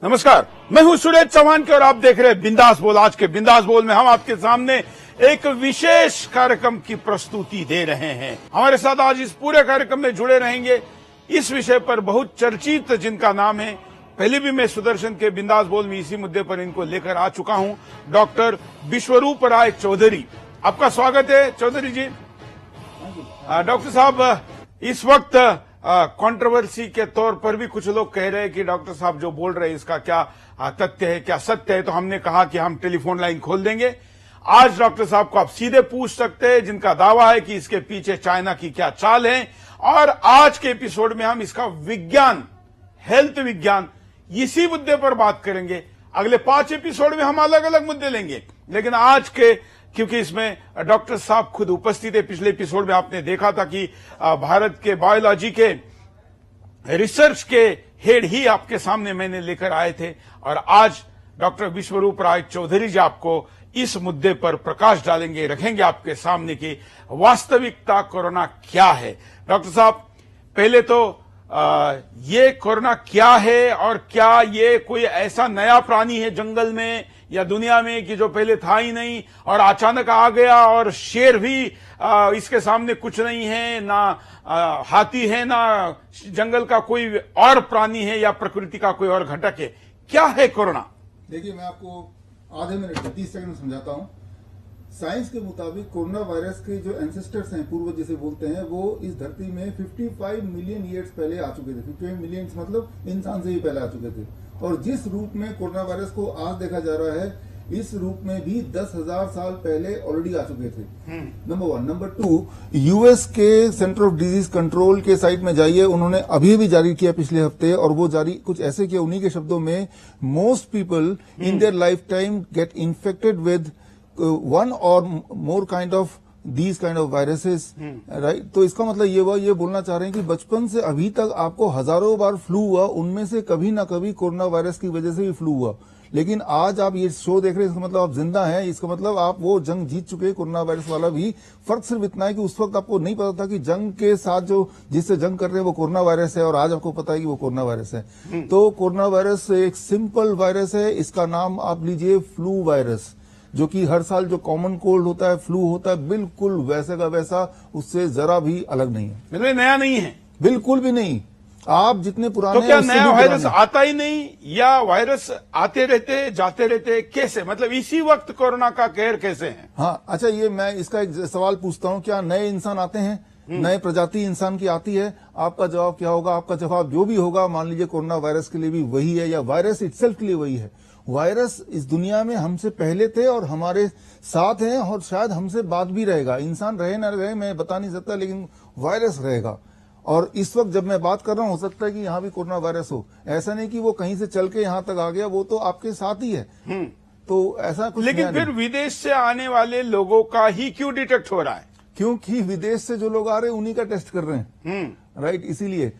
नमस्कार, मैं हूं सुरेश चौहान के और आप देख रहे हैं बिंदास बोल। आज के बिंदास बोल में हम आपके सामने एक विशेष कार्यक्रम की प्रस्तुति दे रहे हैं। हमारे साथ आज इस पूरे कार्यक्रम में जुड़े रहेंगे इस विषय पर बहुत चर्चित, जिनका नाम है, पहले भी मैं सुदर्शन के बिंदास बोल में इसी मुद्दे पर इनको लेकर आ चुका हूं, डॉक्टर विश्वरूप राय चौधरी। आपका स्वागत है चौधरी जी। डॉक्टर साहब, इस वक्त कंट्रोवर्सी के तौर पर भी कुछ लोग कह रहे हैं कि डॉक्टर साहब जो बोल रहे हैं इसका क्या तथ्य है, क्या सत्य है, तो हमने कहा कि हम टेलीफोन लाइन खोल देंगे। आज डॉक्टर साहब को आप सीधे पूछ सकते हैं, जिनका दावा है कि इसके पीछे चाइना की क्या चाल है। और आज के एपिसोड में हम इसका विज्ञान, हेल्थ विज्ञान, इसी मुद्दे पर बात करेंगे। अगले 5 एपिसोड में हम अलग अलग मुद्दे लेंगे, लेकिन आज के, क्योंकि इसमें डॉक्टर साहब खुद उपस्थित है। पिछले एपिसोड में आपने देखा था कि भारत के बायोलॉजी के रिसर्च के हेड ही आपके सामने मैंने लेकर आए थे, और आज डॉक्टर विश्वरूप राय चौधरी जी आपको इस मुद्दे पर प्रकाश डालेंगे, रखेंगे आपके सामने की वास्तविकता कोरोना क्या है। डॉक्टर साहब, पहले तो ये कोरोना क्या है, और क्या ये कोई ऐसा नया प्राणी है जंगल में या दुनिया में कि जो पहले था ही नहीं और अचानक आ गया, और शेर भी इसके सामने कुछ नहीं है, ना हाथी है, ना जंगल का कोई और प्राणी है, या प्रकृति का कोई और घटक है? क्या है कोरोना? देखिए, मैं आपको आधे मिनट में 30 सेकंड में समझाता हूं। साइंस के मुताबिक कोरोना वायरस के जो एंसेस्टर्स हैं, पूर्वज जिसे बोलते हैं, वो इस धरती में 55 मिलियन ईयर्स पहले आ चुके थे। 55 मिलियन मतलब इंसान से ही पहले आ चुके थे। और जिस रूप में कोरोना वायरस को आज देखा जा रहा है, इस रूप में भी 10,000 साल पहले ऑलरेडी आ चुके थे। नंबर 1। नंबर 2, यूएस के सेंटर ऑफ डिजीज कंट्रोल के साइट में जाइए, उन्होंने अभी भी जारी किया पिछले हफ्ते, और वो जारी कुछ ऐसे किया, उन्हीं के शब्दों में, most people in their life time get infected with one or more kind of these kind of viruses, right? तो इसका मतलब ये बोलना चाह रहे हैं कि बचपन से अभी तक आपको हजारों बार फ्लू हुआ, उनमें से कभी ना कभी कोरोना वायरस की वजह से भी फ्लू हुआ। लेकिन आज आप ये शो देख रहे हैं, इसका मतलब आप जिंदा हैं, इसका मतलब आप वो जंग जीत चुके हैं, कोरोना वायरस वाला भी। फर्क सिर्फ इतना है कि उस वक्त आपको नहीं पता था कि जंग के साथ जो जिससे जंग कर रहे हैं वो कोरोना वायरस है, और आज आपको पता है कि वो कोरोना वायरस है। तो कोरोना वायरस एक सिंपल वायरस है, इसका नाम आप लीजिए फ्लू वायरस, जो कि हर साल जो कॉमन कोल्ड होता है, फ्लू होता है, बिल्कुल वैसे का वैसा, उससे जरा भी अलग नहीं है। मतलब नया नहीं है? बिल्कुल भी नहीं। आप जितने पुराने, तो क्या नया वायरस आता ही नहीं, या वायरस आते रहते जाते रहते, कैसे? मतलब इसी वक्त कोरोना का कहर कैसे है? हाँ, अच्छा, ये मैं इसका एक सवाल पूछता हूँ, क्या नए इंसान आते हैं? नए प्रजाति इंसान की आती है? आपका जवाब क्या होगा? आपका जवाब जो भी होगा, मान लीजिए कोरोना वायरस के लिए भी वही है, या वायरस इटसेल्फ के लिए वही है। वायरस इस दुनिया में हमसे पहले थे और हमारे साथ हैं, और शायद हमसे बाद भी रहेगा। इंसान रहे ना रहे मैं बता नहीं सकता, लेकिन वायरस रहेगा। और इस वक्त जब मैं बात कर रहा हूं, हो सकता है कि यहाँ भी कोरोना वायरस हो। ऐसा नहीं कि वो कहीं से चल के यहाँ तक आ गया, वो तो आपके साथ ही है। तो ऐसा कुछ, लेकिन फिर विदेश से आने वाले लोगों का ही क्यों डिटेक्ट हो रहा है? क्योंकि विदेश से जो लोग आ रहे हैं उन्हीं का टेस्ट कर रहे हैं, राइट। इसीलिए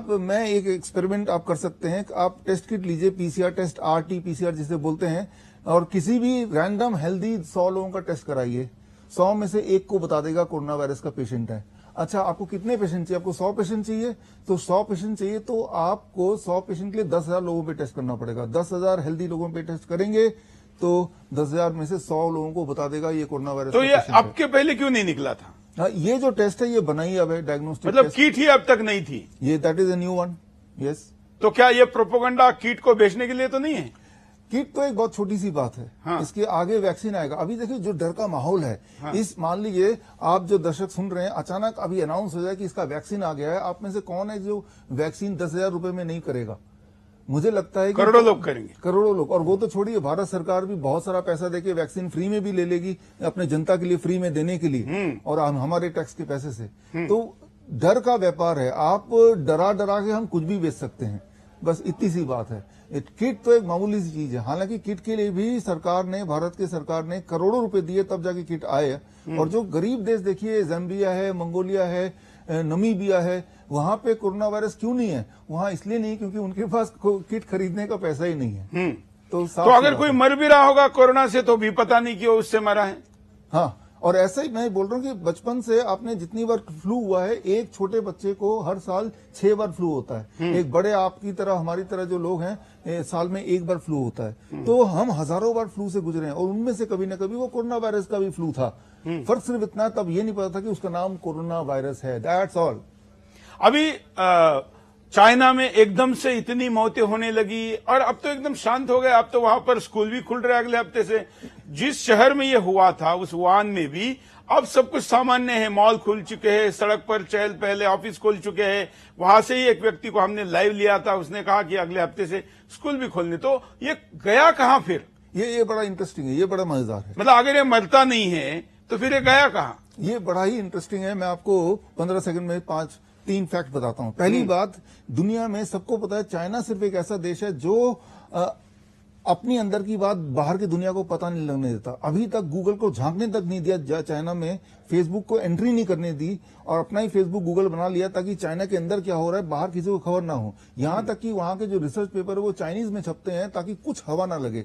मैं एक एक्सपेरिमेंट आप कर सकते हैं। आप टेस्ट किट लीजिए, पीसीआर टेस्ट, RT-PCR जिसे बोलते हैं, और किसी भी रैंडम हेल्दी 100 लोगों का टेस्ट कराइए। 100 में से एक को बता देगा कोरोना वायरस का पेशेंट है। अच्छा, आपको कितने पेशेंट चाहिए? आपको 100 पेशेंट चाहिए, तो 100 पेशेंट चाहिए तो आपको 100 पेशेंट के लिए 10,000 लोगों पे टेस्ट करना पड़ेगा। 10,000 हेल्दी लोगों पे टेस्ट करेंगे तो 10,000 में से 100 लोगों को बता देगा ये कोरोना वायरस। तो ये आपके पहले क्यों नहीं निकला था? हाँ, ये जो टेस्ट है ये बनाई अब है, डायग्नोस्टिक मतलब किट ही अब तक नहीं थी ये, that is a new one. Yes. तो क्या ये प्रोपेगेंडा किट को बेचने के लिए तो नहीं है? किट तो एक बहुत छोटी सी बात है। हाँ। इसके आगे वैक्सीन आएगा। अभी देखिए जो डर का माहौल है। हाँ। इस मान लीजिए आप जो दर्शक सुन रहे हैं, अचानक अभी अनाउंस हो जाए कि इसका वैक्सीन आ गया है, आप में से कौन है जो वैक्सीन 10,000 रुपए में नहीं करेगा? मुझे लगता है कि करोड़ों लोग करेंगे, करोड़ों लोग। और वो तो छोड़िए, भारत सरकार भी बहुत सारा पैसा देके वैक्सीन फ्री में भी ले लेगी अपने जनता के लिए, फ्री में देने के लिए, और हमारे टैक्स के पैसे से। तो डर का व्यापार है। आप डरा डरा के हम कुछ भी बेच सकते हैं, बस इतनी सी बात है। किट तो एक मामूली सी चीज है। हालांकि किट के लिए भी सरकार ने, भारत की सरकार ने करोड़ों रुपए दिए तब जाके किट आए। और जो गरीब देश देखिए, जाम्बिया है, मंगोलिया है, नमीबिया है, वहां पे कोरोना वायरस क्यों नहीं है? वहां इसलिए नहीं क्योंकि उनके पास किट खरीदने का पैसा ही नहीं है। तो अगर कोई मर भी रहा होगा कोरोना से तो भी पता नहीं कि वो उससे मरा है। हाँ, और ऐसा ही मैं बोल रहा हूँ कि बचपन से आपने जितनी बार फ्लू हुआ है, एक छोटे बच्चे को हर साल 6 बार फ्लू होता है। एक बड़े आपकी तरह हमारी तरह जो लोग हैं साल में 1 बार फ्लू होता है। तो हम हजारों बार फ्लू से गुजरे हैं और उनमें से कभी ना कभी वो कोरोना वायरस का भी फ्लू था। फर्क सिर्फ इतना, तब ये नहीं पता था कि उसका नाम कोरोना वायरस है। That's all. अभी चाइना में एकदम से इतनी मौतें होने लगी और अब तो एकदम शांत हो गए। अब तो वहां पर स्कूल भी खुल रहे अगले हफ्ते से। जिस शहर में ये हुआ था उस वुहान में भी अब सब कुछ सामान्य है। मॉल खुल चुके हैं, सड़क पर चहल पहले, ऑफिस खुल चुके हैं। वहां से ही एक व्यक्ति को हमने लाइव लिया था, उसने कहा कि अगले हफ्ते से स्कूल भी खोलने। तो ये गया कहां फिर? ये बड़ा इंटरेस्टिंग है, ये बड़ा मजेदार है। मतलब अगर ये मरता नहीं है तो फिर ये गया कहां? ये बड़ा ही इंटरेस्टिंग है। मैं आपको 15 सेकंड में 3 फैक्ट बताता हूं। पहली बात, दुनिया में सबको पता है चाइना सिर्फ एक ऐसा देश है जो अपनी अंदर की बात बाहर की दुनिया को पता नहीं लगने देता। अभी तक गूगल को झांकने तक नहीं दिया चाइना में, फेसबुक को एंट्री नहीं करने दी और अपना ही फेसबुक गूगल बना लिया ताकि चाइना के अंदर क्या हो रहा है बाहर किसी को खबर ना हो। यहां तक कि वहां के जो रिसर्च पेपर है वो चाइनीज में छपते हैं ताकि कुछ हवा ना लगे।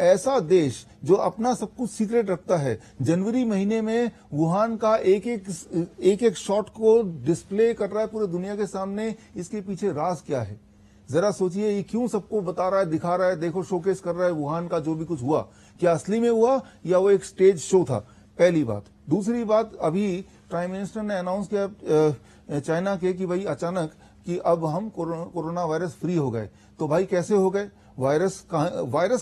ऐसा देश जो अपना सब कुछ सीक्रेट रखता है, जनवरी महीने में वुहान का एक शॉट को डिस्प्ले कर रहा है पूरे दुनिया के सामने। इसके पीछे राज क्या है जरा सोचिए। ये क्यों सबको बता रहा है, दिखा रहा है, देखो शोकेस कर रहा है वुहान का जो भी कुछ हुआ, क्या असली में हुआ या वो एक स्टेज शो था? पहली बात। दूसरी बात, अभी प्राइम मिनिस्टर ने अनाउंस किया चाइना के कि भाई अचानक कि अब हम कोरोना वायरस फ्री हो गए। तो भाई कैसे हो गए? वायरस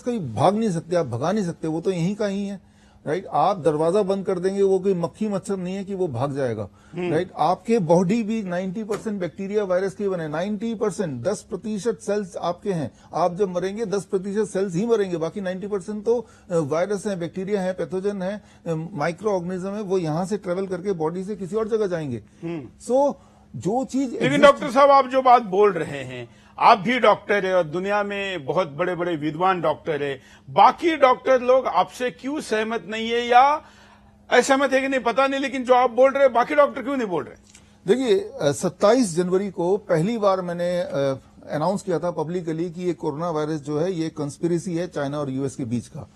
कहीं भाग नहीं सकते, आप भगा नहीं सकते, वो तो यहीं का ही है। राइट, आप दरवाजा बंद कर देंगे, वो कोई मक्खी मच्छर नहीं है कि वो भाग जाएगा। राइट, आपके बॉडी भी 90% बैक्टीरिया वायरस के बने। 90%, 10% सेल्स आपके हैं। आप जब मरेंगे 10% सेल्स ही मरेंगे, बाकी 90% तो वायरस है, बैक्टीरिया है, पैथोजन है, माइक्रो ऑर्गेनिज्म है, वो यहां से ट्रेवल करके बॉडी से किसी और जगह जाएंगे। सो जो चीज, लेकिन डॉक्टर साहब आप जो बात बोल रहे हैं, आप भी डॉक्टर है और दुनिया में बहुत बड़े बड़े विद्वान डॉक्टर है, बाकी डॉक्टर लोग आपसे क्यों सहमत नहीं है या असहमत है कि नहीं पता नहीं, लेकिन जो आप बोल रहे हैं बाकी डॉक्टर क्यों नहीं बोल रहे? देखिए, 27 जनवरी को पहली बार मैंने अनाउंस किया था पब्लिकली कि ये कोरोना वायरस जो है ये कंस्पिरेसी है चाइना और यूएस के बीच का।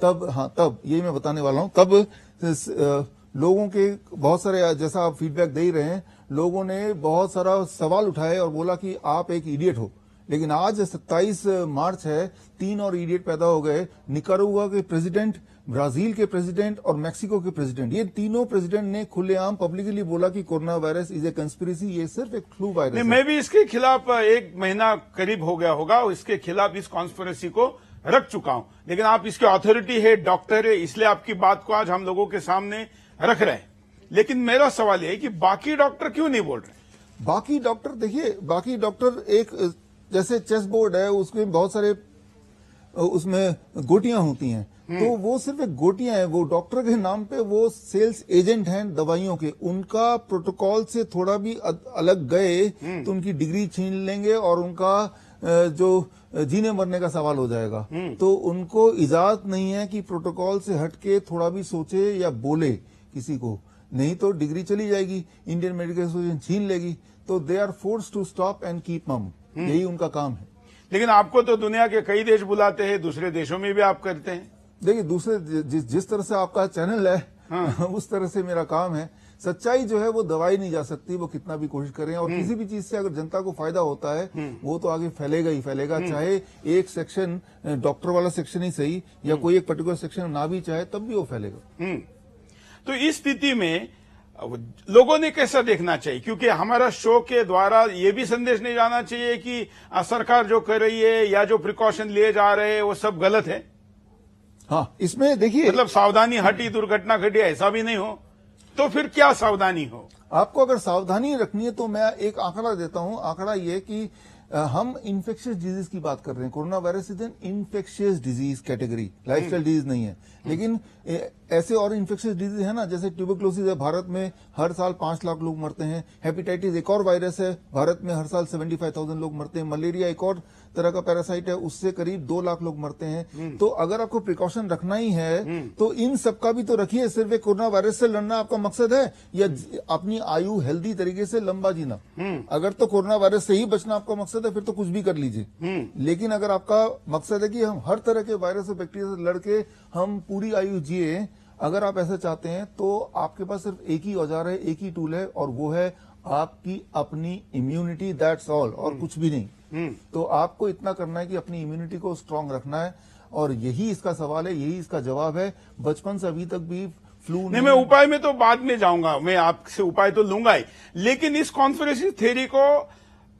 तब यही मैं बताने वाला हूं। तब लोगों के बहुत सारे, जैसा आप फीडबैक दे ही रहे हैं, लोगों ने बहुत सारा सवाल उठाए और बोला कि आप एक इडियट हो। लेकिन आज 27 मार्च है, 3 और इडियट पैदा हो गए। निकारागुआ के प्रेसिडेंट, ब्राजील के प्रेसिडेंट और मैक्सिको के प्रेसिडेंट, ये तीनों प्रेसिडेंट ने खुलेआम पब्लिकली बोला कि corona virus is a conspiracy, ये सिर्फ एक फ्लू वायरस है। मैं भी इसके खिलाफ 1 महीना करीब हो गया होगा, इसके खिलाफ इस कॉन्स्पिरेसी को रख चुका हूं। लेकिन आप इसके अथॉरिटी है, डॉक्टर है, इसलिए आपकी बात को आज हम लोगों के सामने रख रहे हैं। लेकिन मेरा सवाल यह है कि बाकी डॉक्टर क्यों नहीं बोल रहे? बाकी डॉक्टर, देखिए, बाकी डॉक्टर एक जैसे चेस बोर्ड है, उसमें बहुत सारे उसमें गोटियां होती हैं, तो वो सिर्फ एक गोटियां हैं। वो डॉक्टर के नाम पे वो सेल्स एजेंट हैं दवाइयों के। उनका प्रोटोकॉल से थोड़ा भी अलग गए तो उनकी डिग्री छीन लेंगे और उनका जो जीने मरने का सवाल हो जाएगा। तो उनको इजाजत नहीं है कि प्रोटोकॉल से हटके थोड़ा भी सोचे या बोले किसी को, नहीं तो डिग्री चली जाएगी, इंडियन मेडिकल एसोसिएशन छीन लेगी। तो they are forced to stop and keep mum, यही उनका काम है। लेकिन आपको तो दुनिया के कई देश बुलाते हैं, दूसरे देशों में भी आप करते हैं। देखिए, दूसरे जिस तरह से आपका चैनल है उस तरह से मेरा काम है। सच्चाई जो है वो दवाई नहीं जा सकती, वो कितना भी कोशिश करें। और किसी भी चीज से अगर जनता को फायदा होता है वो तो आगे फैलेगा ही फैलेगा, चाहे एक सेक्शन डॉक्टर वाला सेक्शन ही सही या कोई एक पर्टिकुलर सेक्शन ना भी चाहे तब भी वो फैलेगा। तो इस स्थिति में लोगों ने कैसा देखना चाहिए? क्योंकि हमारा शो के द्वारा ये भी संदेश नहीं जाना चाहिए कि सरकार जो कर रही है या जो प्रिकॉशन लिए जा रहे हैं वो सब गलत है। हाँ, इसमें देखिए, मतलब सावधानी हटी दुर्घटना घटी, ऐसा भी नहीं हो तो फिर क्या सावधानी हो? आपको अगर सावधानी रखनी है तो मैं एक आंकड़ा देता हूं। आंकड़ा ये कि हम इन्फेक्शियस डिजीज की बात कर रहे हैं। Corona virus is an infectious disease category, lifestyle disease नहीं है। लेकिन ऐसे और इन्फेक्शियस डिजीज है ना, जैसे ट्यूबरक्लोसिस है, भारत में हर साल 5 लाख लोग मरते हैं। हेपेटाइटिस एक और वायरस है, भारत में हर साल 75,000 लोग मरते हैं। मलेरिया एक और तरह का पैरासाइट है, उससे करीब 2 लाख लोग मरते हैं। तो अगर आपको प्रिकॉशन रखना ही है तो इन सबका भी तो रखिए। सिर्फ एक कोरोना वायरस से लड़ना आपका मकसद है या अपनी आयु हेल्दी तरीके से लंबा जीना? अगर तो कोरोना वायरस से ही बचना आपका मकसद है फिर तो कुछ भी कर लीजिए। लेकिन अगर आपका मकसद है कि हम हर तरह के वायरस और बैक्टीरिया से लड़के हम पूरी आयु जिए अगर आप ऐसा चाहते हैं तो आपके पास सिर्फ एक ही औजार है, एक ही टूल है, और वो है आपकी अपनी इम्यूनिटी, दैट्स ऑल, और कुछ भी नहीं। तो आपको इतना करना है कि अपनी इम्यूनिटी को स्ट्रांग रखना है, और यही इसका सवाल है, यही इसका जवाब है। बचपन से अभी तक भी फ्लू नहीं, मैं उपाय में तो बाद में जाऊंगा, मैं आपसे उपाय तो लूंगा ही, लेकिन इस कॉन्स्पिरेसी थ्योरी को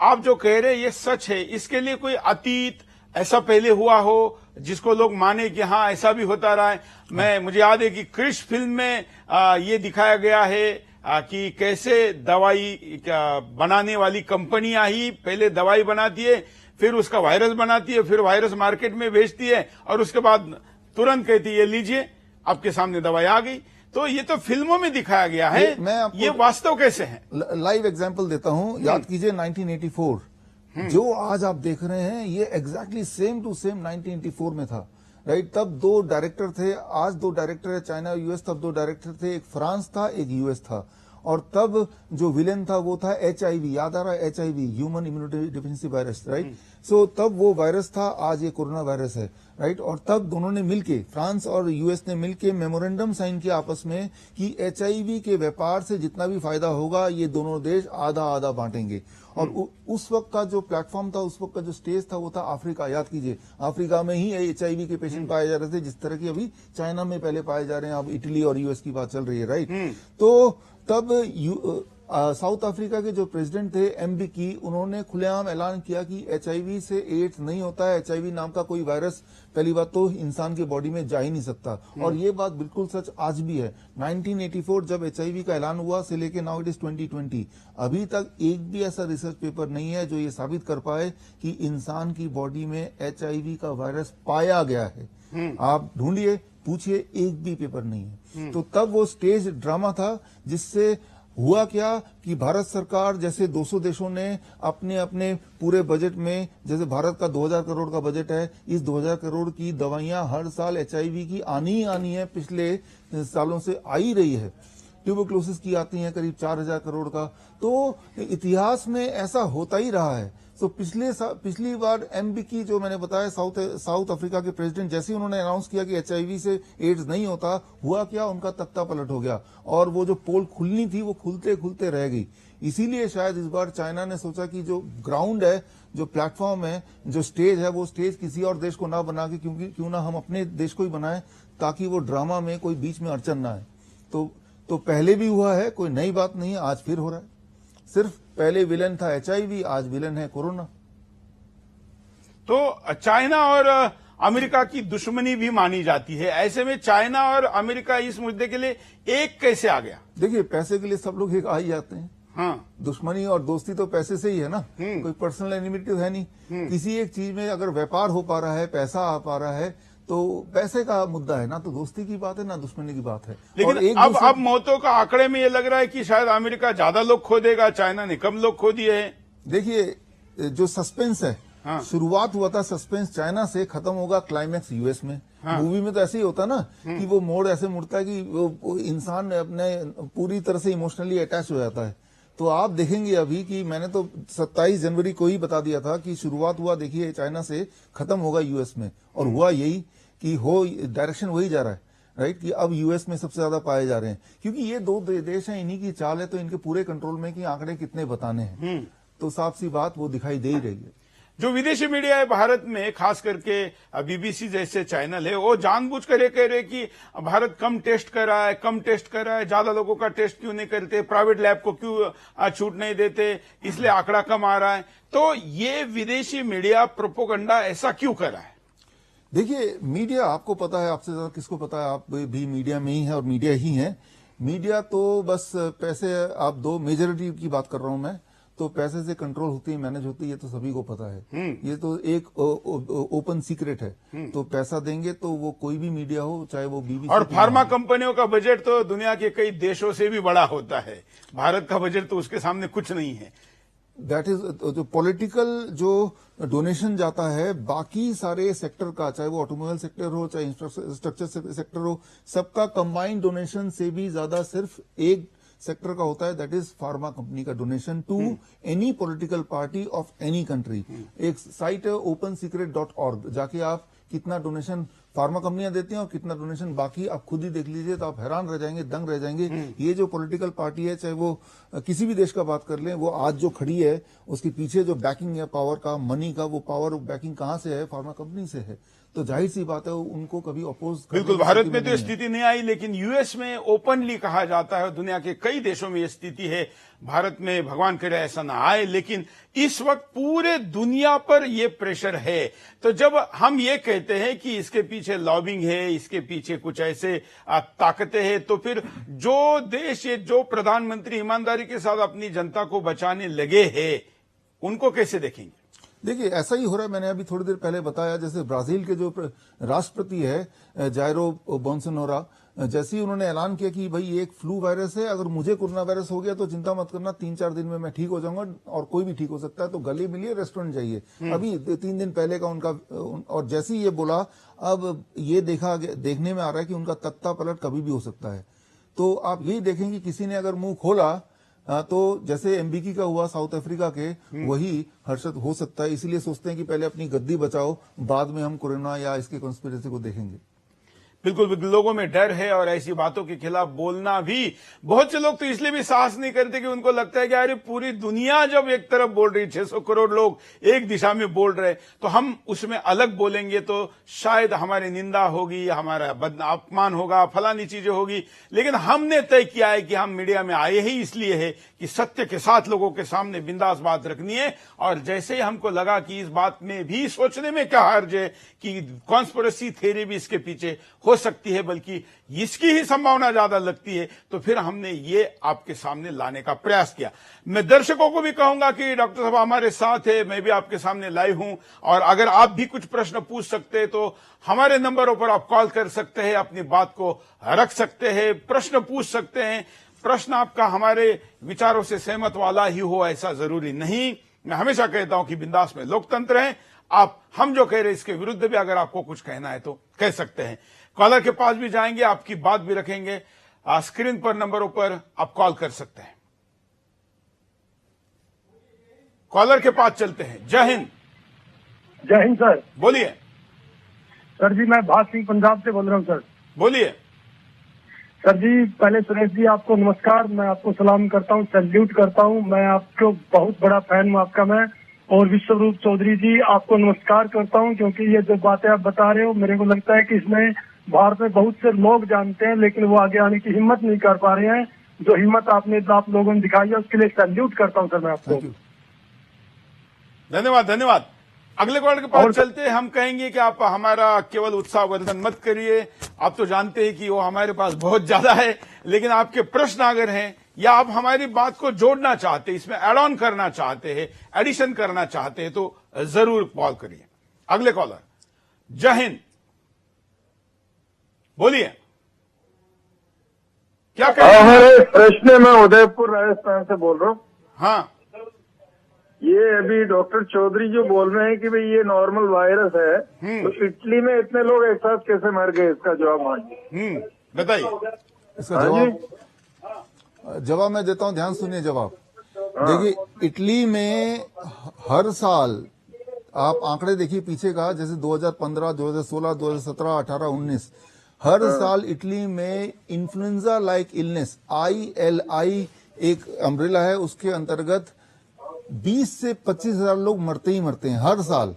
आप जो कह रहे हैं ये सच है, इसके लिए कोई अतीत ऐसा पहले हुआ हो जिसको लोग माने कि हाँ ऐसा भी होता रहा है? मुझे याद है कि क्रिश फिल्म में ये दिखाया गया है कि कैसे दवाई बनाने वाली कंपनियां ही पहले दवाई बनाती है, फिर उसका वायरस बनाती है, फिर वायरस मार्केट में बेचती है, और उसके बाद तुरंत कहती है लीजिए आपके सामने दवाई आ गई। तो ये तो फिल्मों में दिखाया गया है, ये वास्तव कैसे है? लाइव एग्जांपल देता हूं। याद कीजिए 1984, जो आज आप देख रहे हैं ये एग्जैक्टली सेम टू सेम 1984 में था, राइट? तब दो डायरेक्टर थे, आज दो डायरेक्टर है, चाइना और यूएस। तब दो डायरेक्टर थे, एक फ्रांस था, एक यूएस था, और तब जो विलेन था वो था एचआईवी। याद आ रहा है? HIV, human immunity deficiency virus, right? So तब वो वायरस था, आज ये कोरोना वायरस है, राइट? और तब दोनों ने मिलके, फ्रांस और यूएस ने मिलके मेमोरेंडम साइन किया आपस में कि एचआईवी के व्यापार से जितना भी फायदा होगा ये दोनों देश आधा आधा बांटेंगे। और उस वक्त का जो प्लेटफॉर्म था, उस वक्त का जो स्टेज था, वो था अफ्रीका। याद कीजिए, अफ्रीका में ही एचआईवी के पेशेंट पाए जा रहे थे, जिस तरह की अभी चाइना में पहले पाए जा रहे हैं, अब इटली और यूएस की बात चल रही है, राइट? तो तब साउथ अफ्रीका के जो प्रेसिडेंट थे एमबीकी, उन्होंने खुलेआम ऐलान किया कि एचआईवी से एड्स नहीं होता है, एचआईवी नाम का कोई वायरस पहली बात तो इंसान के बॉडी में जा ही नहीं सकता। और ये बात बिल्कुल सच आज भी है। 1984 जब एचआईवी का ऐलान हुआ से लेके नाउ इट इज 2020, अभी तक एक भी ऐसा रिसर्च पेपर नहीं है जो ये साबित कर पाए कि इंसान की बॉडी में एचआईवी का वायरस पाया गया है। आप ढूंढिए, पूछिए, एक भी पेपर नहीं है। तो तब वो स्टेज ड्रामा था, जिससे हुआ क्या कि भारत सरकार जैसे 200 देशों ने अपने अपने पूरे बजट में, जैसे भारत का 2000 करोड़ का बजट है, इस 2000 करोड़ की दवाइयां हर साल एचआईवी की आनी ही आनी है, पिछले सालों से आई रही है। ट्यूबरक्लोसिस की आती है करीब 4000 करोड़ का। तो इतिहास में ऐसा होता ही रहा है। तो पिछली बार एमबीकी जो मैंने बताया, साउथ अफ्रीका के प्रेसिडेंट, जैसे ही उन्होंने अनाउंस किया कि एचआईवी से एड्स नहीं होता, हुआ क्या, उनका तख्ता पलट हो गया, और वो जो पोल खुलनी थी वो खुलते खुलते रह गई। इसीलिए शायद इस बार चाइना ने सोचा कि जो ग्राउंड है, जो प्लेटफॉर्म है, जो स्टेज है, वो स्टेज किसी और देश को ना बना के क्यों ना हम अपने देश को ही बनाएं, ताकि वो ड्रामा में कोई बीच में अड़चन ना आए। तो पहले भी हुआ है, कोई नई बात नहीं है, आज फिर हो रहा है। सिर्फ पहले विलन था एचआईवी, आज विलन है कोरोना। तो चाइना और अमेरिका की दुश्मनी भी मानी जाती है, ऐसे में चाइना और अमेरिका इस मुद्दे के लिए एक कैसे आ गया? देखिए, पैसे के लिए सब लोग एक आ ही जाते हैं। हाँ, दुश्मनी और दोस्ती तो पैसे से ही है ना, कोई पर्सनल एनिमिटी तो है नहीं। किसी एक चीज में अगर व्यापार हो पा रहा है, पैसा आ पा रहा है, तो पैसे का मुद्दा है ना, तो दोस्ती की बात है ना दुश्मनी की बात है। लेकिन अब मौतों का आंकड़े में ये लग रहा है कि शायद अमेरिका ज्यादा लोग खो देगा, चाइना ने कम लोग खो दिए हैं। देखिए, जो सस्पेंस है, हाँ, शुरुआत हुआ था सस्पेंस चाइना से, खत्म होगा क्लाइमैक्स यूएस में। हाँ, मूवी में तो ऐसे ही होता ना कि वो मोड़ ऐसे मुड़ता है कि वो इंसान अपने पूरी तरह से इमोशनली अटैच हो जाता है। तो आप देखेंगे अभी कि मैंने तो 27 जनवरी को ही बता दिया था कि शुरुआत हुआ देखिए चाइना से, खत्म होगा यूएस में, और हुआ यही कि डायरेक्शन वही जा रहा है, राइट? कि अब यूएस में सबसे ज्यादा पाए जा रहे हैं, क्योंकि ये दो देश हैं, इन्हीं की चाल है, तो इनके पूरे कंट्रोल में कि आंकड़े कितने बताने हैं। तो साफ सी बात वो दिखाई दे ही रही है। जो विदेशी मीडिया है भारत में, खास करके बीबीसी जैसे चैनल है, वो जानबूझकर ये कह रहे कि भारत कम टेस्ट कर रहा है, ज्यादा लोगों का टेस्ट क्यों नहीं करते, प्राइवेट लैब को क्यों छूट नहीं देते, इसलिए आंकड़ा कम आ रहा है। तो ये विदेशी मीडिया प्रोपोगंडा ऐसा क्यों कर रहा है? देखिए, मीडिया, आपको पता है, आपसे ज्यादा किसको पता है, आप भी मीडिया में ही है और मीडिया ही है। मीडिया तो बस पैसे, आप दो मेजॉरिटी की बात कर रहा हूं मैं, तो पैसे से कंट्रोल होती है, मैनेज होती है, ये तो सभी को पता है। ये तो एक ओपन सीक्रेट है। तो पैसा देंगे तो वो कोई भी मीडिया हो, चाहे वो बीबीसी। और फार्मा कंपनियों का बजट तो दुनिया के कई देशों से भी बड़ा होता है, भारत का बजट तो उसके सामने कुछ नहीं है। दैट इज जो पॉलिटिकल जो डोनेशन जाता है बाकी सारे सेक्टर का, चाहे वो ऑटोमोबाइल सेक्टर हो, चाहे इंफ्रास्ट्रक्चर सेक्टर हो, सबका कंबाइंड डोनेशन से भी ज्यादा सिर्फ एक सेक्टर का होता है, दैट इज फार्मा कंपनी का donation to any political party of any country. एक साइट है openSecret.org, जाके आप कितना डोनेशन फार्मा कंपनियां देती हैं और कितना डोनेशन बाकी आप खुद ही देख लीजिए, तो आप हैरान रह जाएंगे, दंग रह जाएंगे। ये जो पॉलिटिकल पार्टी है, चाहे वो किसी भी देश का बात कर लें, वो आज जो खड़ी है उसके पीछे जो बैकिंग है पावर का, मनी का, वो पावर बैकिंग कहां से है? फार्मा कंपनी से है। तो जाहिर सी बात है उनको कभी अपोज बिल्कुल, भारत में तो स्थिति नहीं आई, लेकिन यूएस में ओपनली कहा जाता है, दुनिया के कई देशों में ये स्थिति है। भारत में भगवान करे ऐसा ना आए, लेकिन इस वक्त पूरे दुनिया पर ये प्रेशर है। तो जब हम ये कहते हैं कि इसके पीछे लॉबिंग है, इसके पीछे कुछ ऐसे ताकतें हैं, तो फिर जो देश, ये जो प्रधानमंत्री ईमानदारी के साथ अपनी जनता को बचाने लगे हैं, उनको कैसे देखेंगे? देखिए, ऐसा ही हो रहा है। मैंने अभी थोड़ी देर पहले बताया, जैसे ब्राजील के जो राष्ट्रपति है जायरो बोल्सोनारो, जैसे ही उन्होंने ऐलान किया कि भाई ये एक फ्लू वायरस है, अगर मुझे कोरोना वायरस हो गया तो चिंता मत करना, 3-4 दिन में मैं ठीक हो जाऊंगा और कोई भी ठीक हो सकता है, तो गले मिलिए, रेस्टोरेंट जाइए। अभी 3 दिन पहले का उनका, और जैसे ही ये बोला, अब ये देखने में आ रहा है कि उनका तख्ता पलट कभी भी हो सकता है। तो आप यही देखें कि किसी ने अगर मुंह खोला तो जैसे एमबीकी का हुआ साउथ अफ्रीका के, वही हर्षद हो सकता है। इसीलिए सोचते हैं कि पहले अपनी गद्दी बचाओ, बाद में हम कोरोना या इसके कॉन्स्पिरेसी को देखेंगे। बिल्कुल, लोगों में डर है और ऐसी बातों के खिलाफ बोलना भी, बहुत से लोग तो इसलिए भी साहस नहीं करते कि उनको लगता है कि अरे पूरी दुनिया जब एक तरफ बोल रही, 600 करोड़ लोग एक दिशा में बोल रहे, तो हम उसमें अलग बोलेंगे तो शायद हमारी निंदा होगी, हमारा अपमान होगा, फलानी चीजें होगी। लेकिन हमने तय किया है कि हम मीडिया में आए ही इसलिए है कि सत्य के साथ लोगों के सामने बिंदास बात रखनी है। और जैसे ही हमको लगा कि इस बात में भी सोचने में क्या हर्ज है कि कॉन्स्पिरेसी थ्योरी भी इसके पीछे हो सकती है, बल्कि इसकी ही संभावना ज्यादा लगती है, तो फिर हमने ये आपके सामने लाने का प्रयास किया। मैं दर्शकों को भी कहूंगा कि डॉक्टर साहब हमारे साथ है, मैं भी आपके सामने लाइव हूं, और अगर आप भी कुछ प्रश्न पूछ सकते हैं तो हमारे नंबरों पर आप कॉल कर सकते हैं, अपनी बात को रख सकते हैं, प्रश्न पूछ सकते हैं। प्रश्न आपका हमारे विचारों से सहमत वाला ही हो ऐसा जरूरी नहीं। मैं हमेशा कहता हूं कि बिंदास में लोकतंत्र है, आप हम जो कह रहे हैं इसके विरुद्ध भी अगर आपको कुछ कहना है तो कह सकते हैं। कॉलर के पास भी जाएंगे, आपकी बात भी रखेंगे। स्क्रीन पर नंबरों पर आप कॉल कर सकते हैं। कॉलर के पास चलते हैं। जय हिंद। जय हिंद सर। बोलिए सर जी, मैं भाग सिंह पंजाब से बोल रहा हूँ सर। बोलिए सर जी, पहले सुरेश जी आपको नमस्कार, मैं आपको सलाम करता हूँ, सैल्यूट करता हूँ। मैं आपको बहुत बड़ा फैन हूँ आपका मैं। और विश्वरूप चौधरी जी आपको नमस्कार करता हूँ, क्योंकि ये जो बातें आप बता रहे हो, मेरे को लगता है कि इसमें भारत में बहुत से लोग जानते हैं, लेकिन वो आगे आने की हिम्मत नहीं कर पा रहे हैं। जो हिम्मत आप लोगों ने दिखाई है, उसके लिए सैल्यूट करता हूँ सर मैं आपको। धन्यवाद, धन्यवाद। अगले कॉल के पास चलते हैं। हम कहेंगे कि आप हमारा केवल उत्साहवर्धन मत करिए, आप तो जानते हैं कि वो हमारे पास बहुत ज्यादा है, लेकिन आपके प्रश्न अगर हैं या आप हमारी बात को जोड़ना चाहते, इसमें एड ऑन करना चाहते हैं, एडिशन करना चाहते हैं, तो जरूर कॉल करिए। अगले कॉलर। जय हिंद। बोलिए क्या कह रहे हैं? प्रश्न मैं उदयपुर राजस्थान से बोल रहा हूँ। हाँ, ये अभी डॉक्टर चौधरी जो बोल रहे हैं कि भाई ये नॉर्मल वायरस है, तो इटली में इतने लोग एक साथ कैसे मर गए, इसका जवाब मांगिए। बताइए। इसका जवाब मैं देता हूं, ध्यान सुनिए जवाब। देखिए, इटली में हर साल आप आंकड़े देखिए पीछे का, जैसे 2015, 2016, 2017, 18, 19, हर साल इटली में इन्फ्लुएंजा लाइक इलनेस ILI एक अम्ब्रेला है, उसके अंतर्गत 20 से 25 हजार लोग मरते ही मरते हैं हर साल।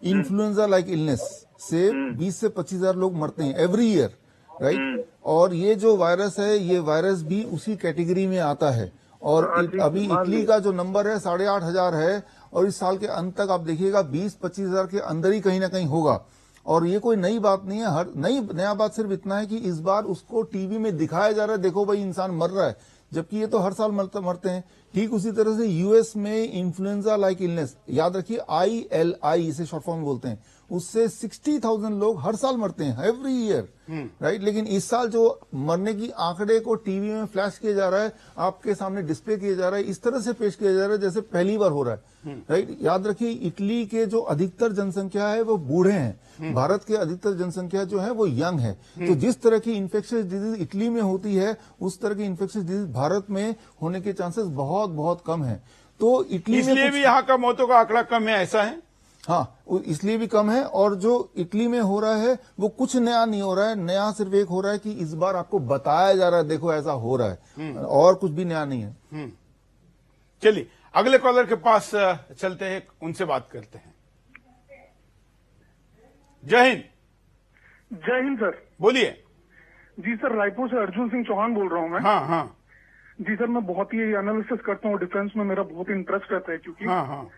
इन्फ्लुएंजा लाइक इलनेस से 20 से 25 हजार लोग मरते हैं एवरी ईयर, राइट। और ये जो वायरस है, ये वायरस भी उसी कैटेगरी में आता है। और अभी इटली का जो नंबर है 8,500 है, और इस साल के अंत तक आप देखिएगा 20-25 हजार के अंदर ही कहीं ना कहीं होगा। और ये कोई नई बात नहीं है। नया बात सिर्फ इतना है कि इस बार उसको टीवी में दिखाया जा रहा है, देखो भाई इंसान मर रहा है, जबकि ये तो हर साल मरते हैं। ठीक उसी तरह से यूएस में इन्फ्लुएंजा लाइक इलनेस, याद रखिए ILI इसे शॉर्ट फॉर्म में बोलते हैं, उससे 60,000 लोग हर साल मरते हैं एवरी ईयर, राइट। लेकिन इस साल जो मरने की आंकड़े को टीवी में फ्लैश किया जा रहा है, आपके सामने डिस्प्ले किया जा रहा है, इस तरह से पेश किया जा रहा है जैसे पहली बार हो रहा है, राइट। याद रखिए, इटली के जो अधिकतर जनसंख्या है वो बूढ़े हैं, भारत के अधिकतर जनसंख्या जो है वो यंग है। तो जिस तरह की इन्फेक्शियस डिजीज इटली में होती है, उस तरह की इन्फेक्शियस डिजीज भारत में होने के चांसेस बहुत बहुत कम है। तो इटली इसलिए भी यहाँ का मौतों का आंकड़ा कम है, ऐसा है। हाँ, इसलिए भी कम है। और जो इटली में हो रहा है वो कुछ नया नहीं हो रहा है, नया सिर्फ एक हो रहा है कि इस बार आपको बताया जा रहा है देखो ऐसा हो रहा है, और कुछ भी नया नहीं है। चलिए अगले कॉलर के पास चलते हैं, उनसे बात करते हैं। जय हिंद। जय हिंद सर। बोलिए। जी सर, रायपुर से अर्जुन सिंह चौहान बोल रहा हूँ मैं। हाँ हाँ। जी सर, मैं बहुत ही एनालिसिस करता हूँ, डिफेंस में मेरा बहुत इंटरेस्ट रहता है क्योंकि। हाँ हाँ।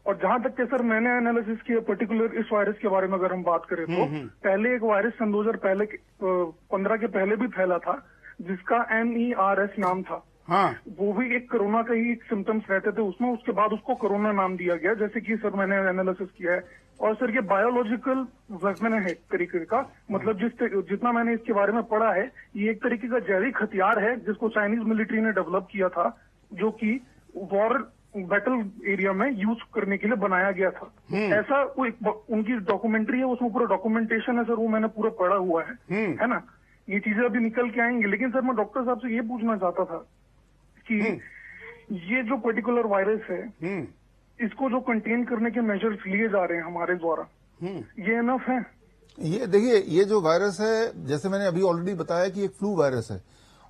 और जहां तक के सर मैंने एनालिसिस किया पर्टिकुलर इस वायरस के बारे में अगर हम बात करें तो पहले एक वायरस सन 2015 के पहले भी फैला था जिसका MERS नाम था। हाँ। वो भी एक कोरोना का ही सिम्टम्स रहते थे उसमें, उसके बाद उसको कोरोना नाम दिया गया, जैसे कि सर मैंने एनालिसिस किया है। और सर ये बायोलॉजिकल वेपन है एक तरीके का, मतलब जितना मैंने इसके बारे में पढ़ा है, ये एक तरीके का जैविक हथियार है जिसको चाइनीज मिलिट्री ने डेवलप किया था, जो कि वॉर बैटल एरिया में यूज करने के लिए बनाया गया था। ऐसा कोई उनकी डॉक्यूमेंट्री है, उसमें पूरा डॉक्यूमेंटेशन है सर, वो मैंने पूरा पढ़ा हुआ है ना। ये चीजें अभी निकल के आएंगी। लेकिन सर मैं डॉक्टर साहब से ये पूछना चाहता था कि ये जो पर्टिकुलर वायरस है, इसको जो कंटेन करने के मेजर्स लिए जा रहे हैं हमारे द्वारा, ये इनफ है? ये देखिए, ये जो वायरस है, जैसे मैंने अभी ऑलरेडी बताया कि एक फ्लू वायरस है,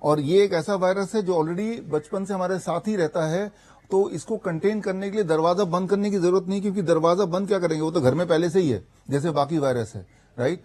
और ये एक ऐसा वायरस है जो ऑलरेडी बचपन से हमारे साथ ही रहता है। तो इसको कंटेन करने के लिए दरवाजा बंद करने की जरूरत नहीं, क्योंकि दरवाजा बंद क्या करेंगे, वो तो घर में पहले से ही है जैसे बाकी वायरस है, राइट।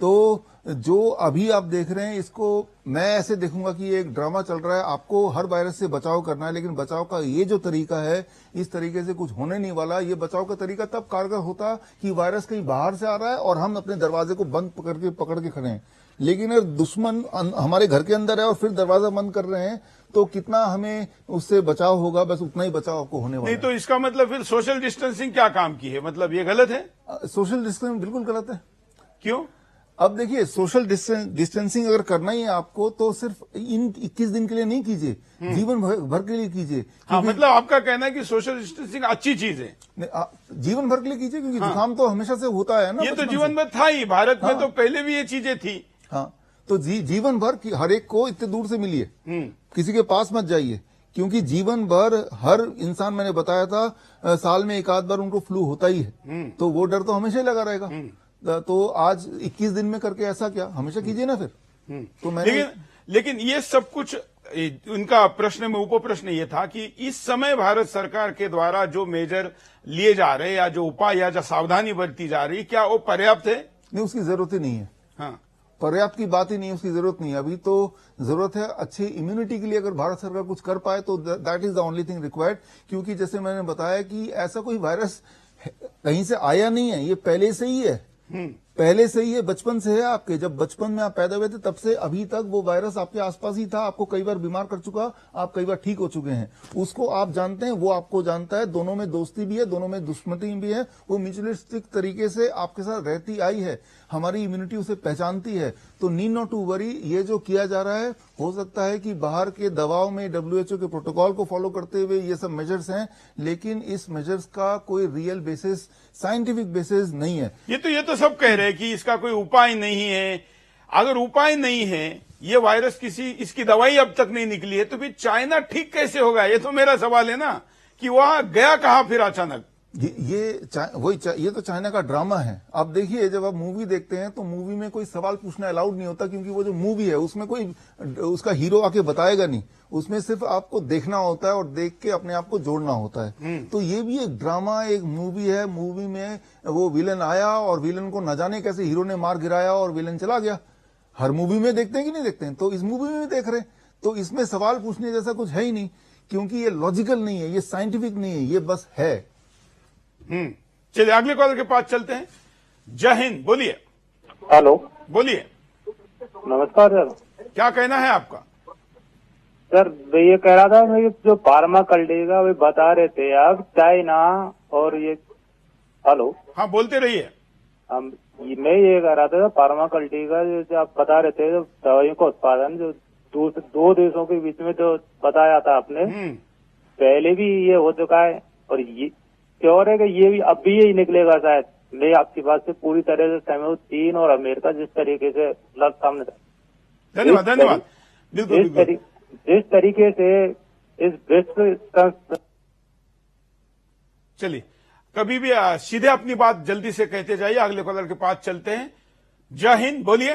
तो जो अभी आप देख रहे हैं, इसको मैं ऐसे देखूंगा कि ये एक ड्रामा चल रहा है, आपको हर वायरस से बचाव करना है, लेकिन बचाव का ये जो तरीका है, इस तरीके से कुछ होने नहीं वाला। ये बचाव का तरीका तब कारगर होता कि वायरस कहीं बाहर से आ रहा है और हम अपने दरवाजे को बंद पकड़ के खड़े हैं। लेकिन अगर दुश्मन हमारे घर के अंदर है और फिर दरवाजा बंद कर रहे हैं, तो कितना हमें उससे बचाव होगा, बस उतना ही बचाव आपको होने वाला नहीं। तो इसका मतलब फिर सोशल डिस्टेंसिंग क्या काम की है, मतलब ये गलत है? सोशल डिस्टेंसिंग बिल्कुल गलत है। क्यों? अब देखिए, सोशल डिस्टेंसिंग अगर करना ही है आपको, तो सिर्फ इन 21 दिन के लिए नहीं कीजिए, जीवन भर के लिए कीजिए। हाँ, मतलब आपका कहना है कि सोशल डिस्टेंसिंग अच्छी चीज है, जीवन भर के लिए कीजिए, क्योंकि जुकाम तो हमेशा से होता है ना। ये तो जीवन भर था ही, भारत में तो पहले भी ये चीजें थी। हाँ, तो जीवन भर हर एक को इतने दूर से मिलिए, किसी के पास मत जाइए, क्योंकि जीवन भर हर इंसान, मैंने बताया था, साल में एक आध बार उनको फ्लू होता ही है, तो वो डर तो हमेशा ही लगा रहेगा। तो आज 21 दिन में करके ऐसा क्या, हमेशा कीजिए ना फिर। तो मैंने लेकिन ये सब कुछ, उनका प्रश्न में उप प्रश्न ये था कि इस समय भारत सरकार के द्वारा जो मेजर लिए जा रहे या जो उपाय या जो सावधानी बरती जा रही, क्या वो पर्याप्त है? नहीं, उसकी जरूरत ही नहीं है। हाँ, पर्याप्त की बात ही नहीं है, उसकी जरूरत नहीं है। अभी तो जरूरत है अच्छी इम्यूनिटी के लिए, अगर भारत सरकार कुछ कर पाए तो that is the only thing required. क्योंकि जैसे मैंने बताया कि ऐसा कोई वायरस कहीं से आया नहीं है, ये पहले से ही है, पहले से ही है, बचपन से है आपके। जब बचपन में आप पैदा हुए थे तब से अभी तक वो वायरस आपके आसपास ही था, आपको कई बार बीमार कर चुका, आप कई बार ठीक हो चुके हैं, उसको आप जानते हैं, वो आपको जानता है। दोनों में दोस्ती भी है, दोनों में दुश्मनी भी है, वो म्यूचुअलिस्टिक तरीके से आपके साथ रहती आई है, हमारी इम्यूनिटी उसे पहचानती है। तो नीड नॉट टू वरी। ये जो किया जा रहा है, हो सकता है कि बाहर के दवाओं में WHO के प्रोटोकॉल को फॉलो करते हुए ये सब मेजर्स हैं, लेकिन इस मेजर्स का कोई रियल बेसिस, साइंटिफिक बेसिस नहीं है। ये तो सब कह रहे हैं कि इसका कोई उपाय नहीं है। अगर उपाय नहीं है, ये वायरस इसकी दवाई अब तक नहीं निकली है, तो फिर चाइना ठीक कैसे होगा? ये तो मेरा सवाल है ना, कि वहां गया कहां फिर अचानक? ये तो चाइना का ड्रामा है। आप देखिए, जब आप मूवी देखते हैं तो मूवी में कोई सवाल पूछना अलाउड नहीं होता, क्योंकि वो जो मूवी है उसमें कोई उसका हीरो आके बताएगा नहीं, उसमें सिर्फ आपको देखना होता है और देख के अपने आप को जोड़ना होता है। तो ये भी एक ड्रामा, एक मूवी है। मूवी में वो विलन आया और विलन को न जाने कैसे हीरो ने मार गिराया और विलन चला गया। हर मूवी में देखते हैं कि नहीं देखते हैं? तो इस मूवी में भी देख रहे हैं। तो इसमें सवाल पूछने जैसा कुछ है ही नहीं, क्योंकि ये लॉजिकल नहीं है, ये साइंटिफिक नहीं है, ये बस है। चलिए अगले कॉलर के पास चलते हैं। जय हिंद, बोलिए। हेलो, बोलिए। नमस्कार सर। क्या कहना है आपका? सर मैं ये कह रहा था, मैं जो फार्मा कल्टीगा वे बता रहे थे आप, चाइना और ये, हेलो, हाँ बोलते रहिए। मैं ये कह रहा था, फार्मा कल्टीगा जो आप बता रहे थे, जो दवाइयों का उत्पादन जो दो देशों के बीच में जो बताया था आपने, पहले भी ये हो चुका है, और ये श्योर है कि ये भी अब भी यही निकलेगा शायद। मैं आपकी बात से पूरी तरह से सहमत। चीन और अमेरिका जिस तरीके से लग सामने, धन्यवाद धन्यवाद, बिल्कुल जिस तरीके से इस विश्व, चलिए कभी भी सीधे अपनी बात जल्दी से कहते जाइए। अगले कॉलर के पास चलते हैं। जय हिंद, बोलिए।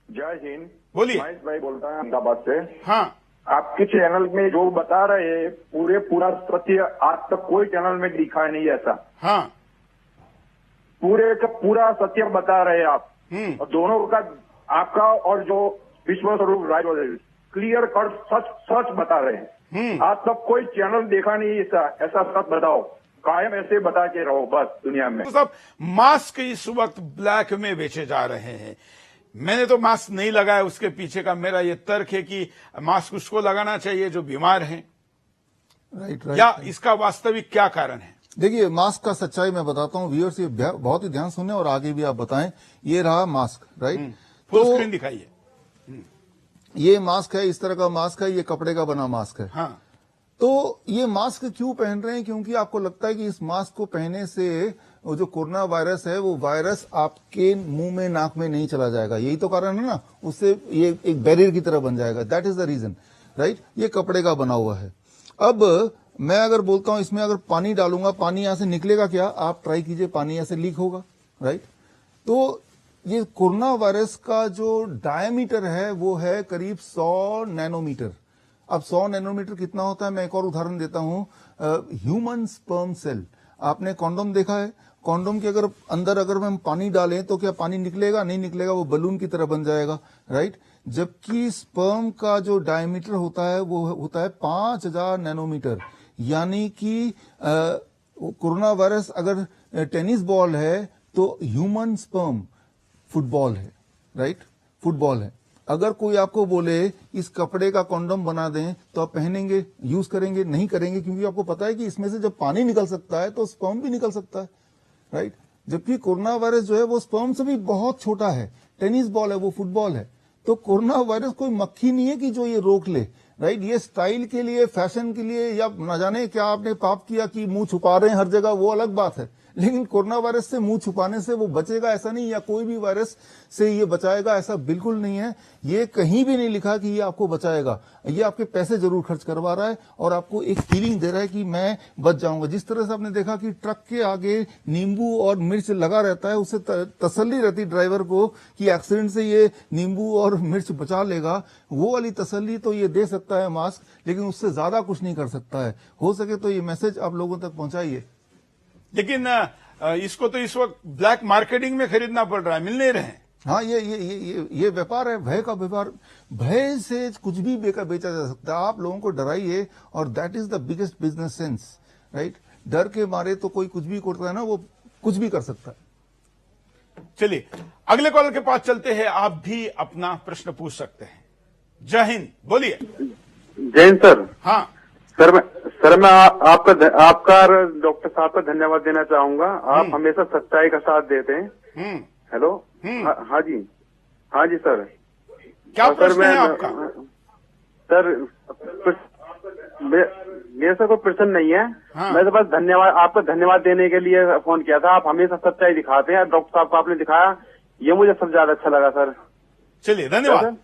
जय हिंद, बोलिए। महेश भाई बोलता है अहमदाबाद से। हाँ, आपके चैनल में जो बता रहे हैं पूरा सत्य आज तक कोई चैनल में दिखा नहीं ऐसा। हाँ, पूरे का पूरा सत्य बता रहे हैं आप। और दोनों का, आपका और जो विश्व स्वरूप राय क्लियर कट सच बता रहे हैं। आज तक कोई चैनल देखा नहीं ऐसा सच बताओ। कायम ऐसे बता के रहो बस दुनिया में। तो सब मास्क इस वक्त ब्लैक में बेचे जा रहे हैं। मैंने तो मास्क नहीं लगाया, उसके पीछे का मेरा ये तर्क है कि मास्क उसको लगाना चाहिए जो बीमार हैं। राइट। या इसका वास्तविक क्या कारण है? देखिए, मास्क का सच्चाई मैं बताता हूँ व्यूअर्स, ये बहुत ही ध्यान सुने और आगे भी आप बताएं। ये रहा मास्क, राइट। फुल तो स्क्रीन दिखाइए। ये मास्क है, इस तरह का मास्क है, ये कपड़े का बना मास्क है। हाँ, तो ये मास्क क्यों पहन रहे हैं? क्योंकि आपको लगता है कि इस मास्क को पहनने से वो जो कोरोना वायरस है वो वायरस आपके मुंह में नाक में नहीं चला जाएगा। यही तो कारण है ना, उससे ये एक बैरियर की तरह बन जाएगा। That is the reason, right. ये कपड़े का बना हुआ है। अब मैं अगर बोलता हूं इसमें अगर पानी डालूंगा, पानी यहां से निकलेगा क्या? आप ट्राई कीजिए, पानी ऐसे लीक होगा, राइट। तो ये कोरोना वायरस का जो डायमीटर है वो है करीब 100 नैनोमीटर। अब 100 नैनोमीटर कितना होता है? मैं एक और उदाहरण देता हूं। ह्यूमन स्पर्म सेल, आपने कॉन्डोम देखा है? कॉन्डोम के अंदर अगर हम पानी डालें तो क्या पानी निकलेगा? नहीं निकलेगा, वो बलून की तरह बन जाएगा, राइट। जबकि स्पर्म का जो डायमीटर होता है वो होता है 5000 नैनोमीटर। यानी कि कोरोना वायरस अगर टेनिस बॉल है तो ह्यूमन स्पर्म फुटबॉल है, राइट, फुटबॉल है। अगर कोई आपको बोले इस कपड़े का कॉन्डोम बना दें तो आप पहनेंगे, यूज करेंगे? नहीं करेंगे, क्योंकि आपको पता है कि इसमें से जब पानी निकल सकता है तो स्पर्म भी निकल सकता है, राइट। जबकि कोरोना वायरस जो है वो स्पर्म से भी बहुत छोटा है। टेनिस बॉल है, वो फुटबॉल है। तो कोरोना वायरस कोई मक्खी नहीं है कि जो ये रोक ले, राइट। ये स्टाइल के लिए, फैशन के लिए, या न जाने क्या आपने पाप किया कि मुंह छुपा रहे हैं हर जगह, वो अलग बात है। लेकिन कोरोना वायरस से मुंह छुपाने से वो बचेगा ऐसा नहीं, या कोई भी वायरस से ये बचाएगा ऐसा बिल्कुल नहीं है। ये कहीं भी नहीं लिखा कि ये आपको बचाएगा। ये आपके पैसे जरूर खर्च करवा रहा है और आपको एक फीलिंग दे रहा है कि मैं बच जाऊंगा। जिस तरह से आपने देखा कि ट्रक के आगे नींबू और मिर्च लगा रहता है, उससे तसल्ली रहती ड्राइवर को कि एक्सीडेंट से ये नींबू और मिर्च बचा लेगा। वो वाली तसल्ली तो ये दे सकता है मास्क, लेकिन उससे ज्यादा कुछ नहीं कर सकता है। हो सके तो ये मैसेज आप लोगों तक पहुंचाइए। लेकिन इसको तो इस वक्त ब्लैक मार्केटिंग में खरीदना पड़ रहा है, मिल नहीं रहे हैं। हाँ, ये व्यापार है, भय का व्यापार। भय से कुछ भी बेचा जा सकता है। आप लोगों को डराइए, और that is the biggest business sense, right. डर के मारे तो कोई कुछ भी करता है ना, वो कुछ भी कर सकता है। चलिए अगले कॉलर के पास चलते हैं। आप भी अपना प्रश्न पूछ सकते हैं। जय हिंद, बोलिए। जय हिंद सर। हाँ सर मैं आपका डॉक्टर साहब का धन्यवाद देना चाहूंगा। आप हमेशा सच्चाई का साथ देते हैं। हेलो। हाँ जी सर। क्या प्रश्न है आपका? सर मेरे से कोई प्रश्न नहीं है। हाँ। मैं तो बस धन्यवाद, आपको धन्यवाद देने के लिए फोन किया था। आप हमेशा सच्चाई दिखाते हैं, डॉक्टर साहब को आपने दिखाया, ये मुझे सबसे ज्यादा अच्छा लगा सर। चलिए धन्यवाद।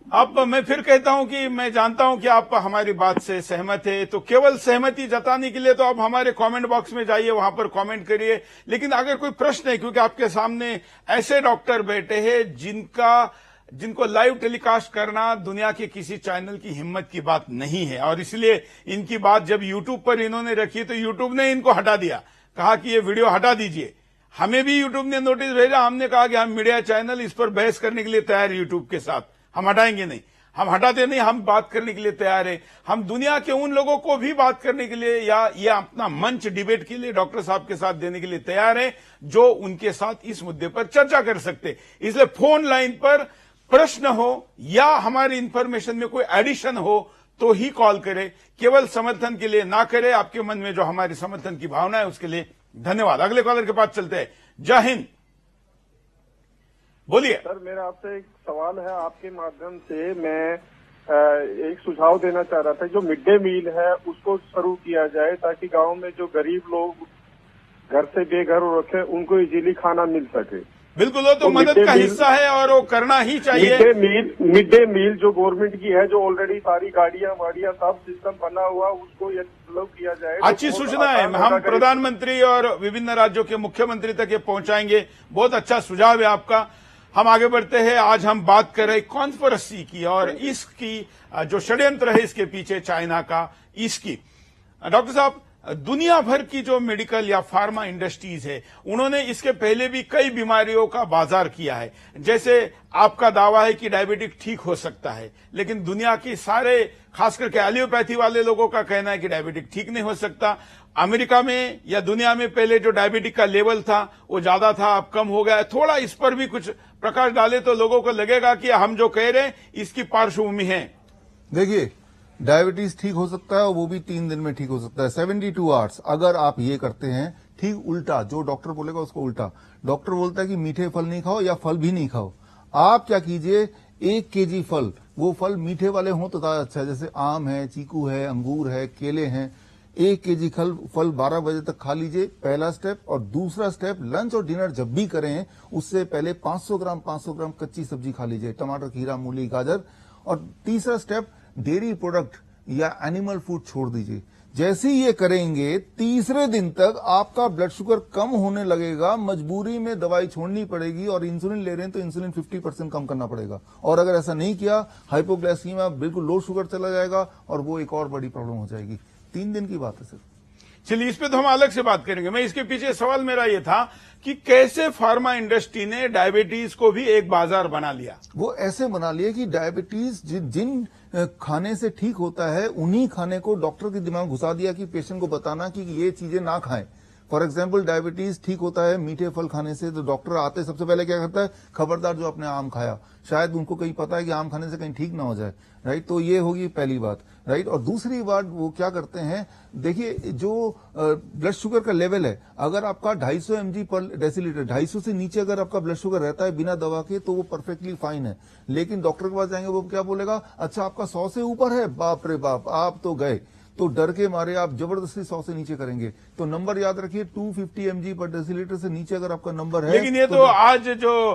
अब मैं फिर कहता हूं कि मैं जानता हूं कि आप हमारी बात से सहमत है, तो केवल सहमति जताने के लिए तो आप हमारे कमेंट बॉक्स में जाइए, वहां पर कमेंट करिए। लेकिन अगर कोई प्रश्न है, क्योंकि आपके सामने ऐसे डॉक्टर बैठे हैं जिनको लाइव टेलीकास्ट करना दुनिया के किसी चैनल की हिम्मत की बात नहीं है, और इसलिए इनकी बात जब यूट्यूब पर इन्होंने रखी तो यूट्यूब ने इनको हटा दिया, कहा कि ये वीडियो हटा दीजिए। हमें भी यूट्यूब ने नोटिस भेजा, हमने कहा कि हम मीडिया चैनल इस पर बहस करने के लिए तैयार है यूट्यूब के साथ, हम हटाएंगे नहीं, हम हटाते नहीं, हम बात करने के लिए तैयार है। हम दुनिया के उन लोगों को भी बात करने के लिए या ये अपना मंच डिबेट के लिए डॉक्टर साहब के साथ देने के लिए तैयार है, जो उनके साथ इस मुद्दे पर चर्चा कर सकते। इसलिए फोन लाइन पर प्रश्न हो या हमारी इंफॉर्मेशन में कोई एडिशन हो तो ही कॉल करें, केवल समर्थन के लिए ना करें। आपके मन में जो हमारी समर्थन की भावना है उसके लिए धन्यवाद। अगले कॉलर के पास चलते हैं। जय हिंद, बोलिए। सर मेरा आपसे एक सवाल है, आपके माध्यम से मैं एक सुझाव देना चाह रहा था। जो मिड डे मील है उसको शुरू किया जाए, ताकि गांव में जो गरीब लोग घर से बेघर रखे उनको इजीली खाना मिल सके। बिल्कुल, वो तो मदद का हिस्सा है और वो करना ही चाहिए। मिड डे मील जो गवर्नमेंट की है, जो ऑलरेडी सारी गाड़ियां वाड़ियां सब सिस्टम बना हुआ, उसको ये डेवलप किया जाए। अच्छी सूचना है, हम प्रधानमंत्री और विभिन्न राज्यों के मुख्यमंत्री तक ये पहुंचाएंगे। बहुत अच्छा सुझाव है आपका। हम आगे बढ़ते हैं। आज हम बात कर रहे कॉन्स्पिरेसी की और इसकी जो षड्यंत्र है इसके पीछे चाइना का, इसकी। डॉक्टर साहब, दुनिया भर की जो मेडिकल या फार्मा इंडस्ट्रीज है, उन्होंने इसके पहले भी कई बीमारियों का बाजार किया है। जैसे आपका दावा है कि डायबिटिक ठीक हो सकता है, लेकिन दुनिया की सारे, खास करके एलियोपैथी वाले लोगों का कहना है कि डायबिटिक ठीक नहीं हो सकता। अमेरिका में या दुनिया में पहले जो डायबिटिक का लेवल था वो ज्यादा था, अब कम हो गया है। थोड़ा इस पर भी कुछ प्रकाश डाले तो लोगों को लगेगा कि हम जो कह रहे हैं इसकी पार्श्वभूमि है। देखिए, डायबिटीज ठीक हो सकता है और वो भी 3 दिन में ठीक हो सकता है, 72 आवर्स, अगर आप ये करते हैं। ठीक उल्टा, जो डॉक्टर बोलेगा उसको उल्टा। डॉक्टर बोलता है कि मीठे फल नहीं खाओ या फल भी नहीं खाओ। आप क्या कीजिए, 1 केजी फल, वो फल मीठे वाले हों तो ज्यादा अच्छा है, जैसे आम है, चीकू है, अंगूर है, केले हैं। 1 केजी फल 12 बजे तक खा लीजिए, पहला स्टेप। और दूसरा स्टेप, लंच और डिनर जब भी करें उससे पहले 500 ग्राम कच्ची सब्जी खा लीजिए, टमाटर, खीरा, मूली, गाजर। और तीसरा स्टेप, डेयरी प्रोडक्ट या एनिमल फूड छोड़ दीजिए। जैसे ही ये करेंगे, तीसरे दिन तक आपका ब्लड शुगर कम होने लगेगा। मजबूरी में दवाई छोड़नी पड़ेगी, और इंसुलिन ले रहे हैं तो इंसुलिन 50% कम करना पड़ेगा। और अगर ऐसा नहीं किया, हाइपोग्लाइसीमिया, बिल्कुल लो शुगर चला जाएगा और वो एक और बड़ी प्रॉब्लम हो जाएगी। 3 दिन की बात है सर। चलिए, इस पे तो हम अलग से बात करेंगे। मैं इसके पीछे सवाल मेरा ये था कि कैसे फार्मा इंडस्ट्री ने डायबिटीज को भी एक बाजार बना लिया। वो ऐसे बना लिया कि डायबिटीज जिन खाने से ठीक होता है, उन्हीं खाने को डॉक्टर के दिमाग घुसा दिया कि पेशेंट को बताना कि ये चीजें ना खाएं। फॉर एग्जाम्पल, डायबिटीज ठीक होता है मीठे फल खाने से, तो डॉक्टर आते सबसे पहले क्या करता है, खबरदार जो आपने आम खाया, शायद उनको कहीं पता है कि आम खाने से कहीं ठीक ना हो जाए, राइट। तो ये होगी पहली बात, राइट। और दूसरी बात, वो क्या करते हैं, देखिए, जो ब्लड शुगर का लेवल है, अगर आपका 250 mg पर डेसीलीटर, 250 से नीचे अगर आपका ब्लड शुगर रहता है बिना दवा के, तो वो परफेक्टली फाइन है। लेकिन डॉक्टर के पास जाएंगे, वो क्या बोलेगा, अच्छा आपका 100 से ऊपर है, बाप रे बाप, आप तो गए। तो डर के मारे आप जबरदस्ती 100 से नीचे करेंगे। तो नंबर याद रखिए, 250 mg पर डेसीलीटर से नीचे अगर आपका नंबर है। लेकिन ये तो आज जो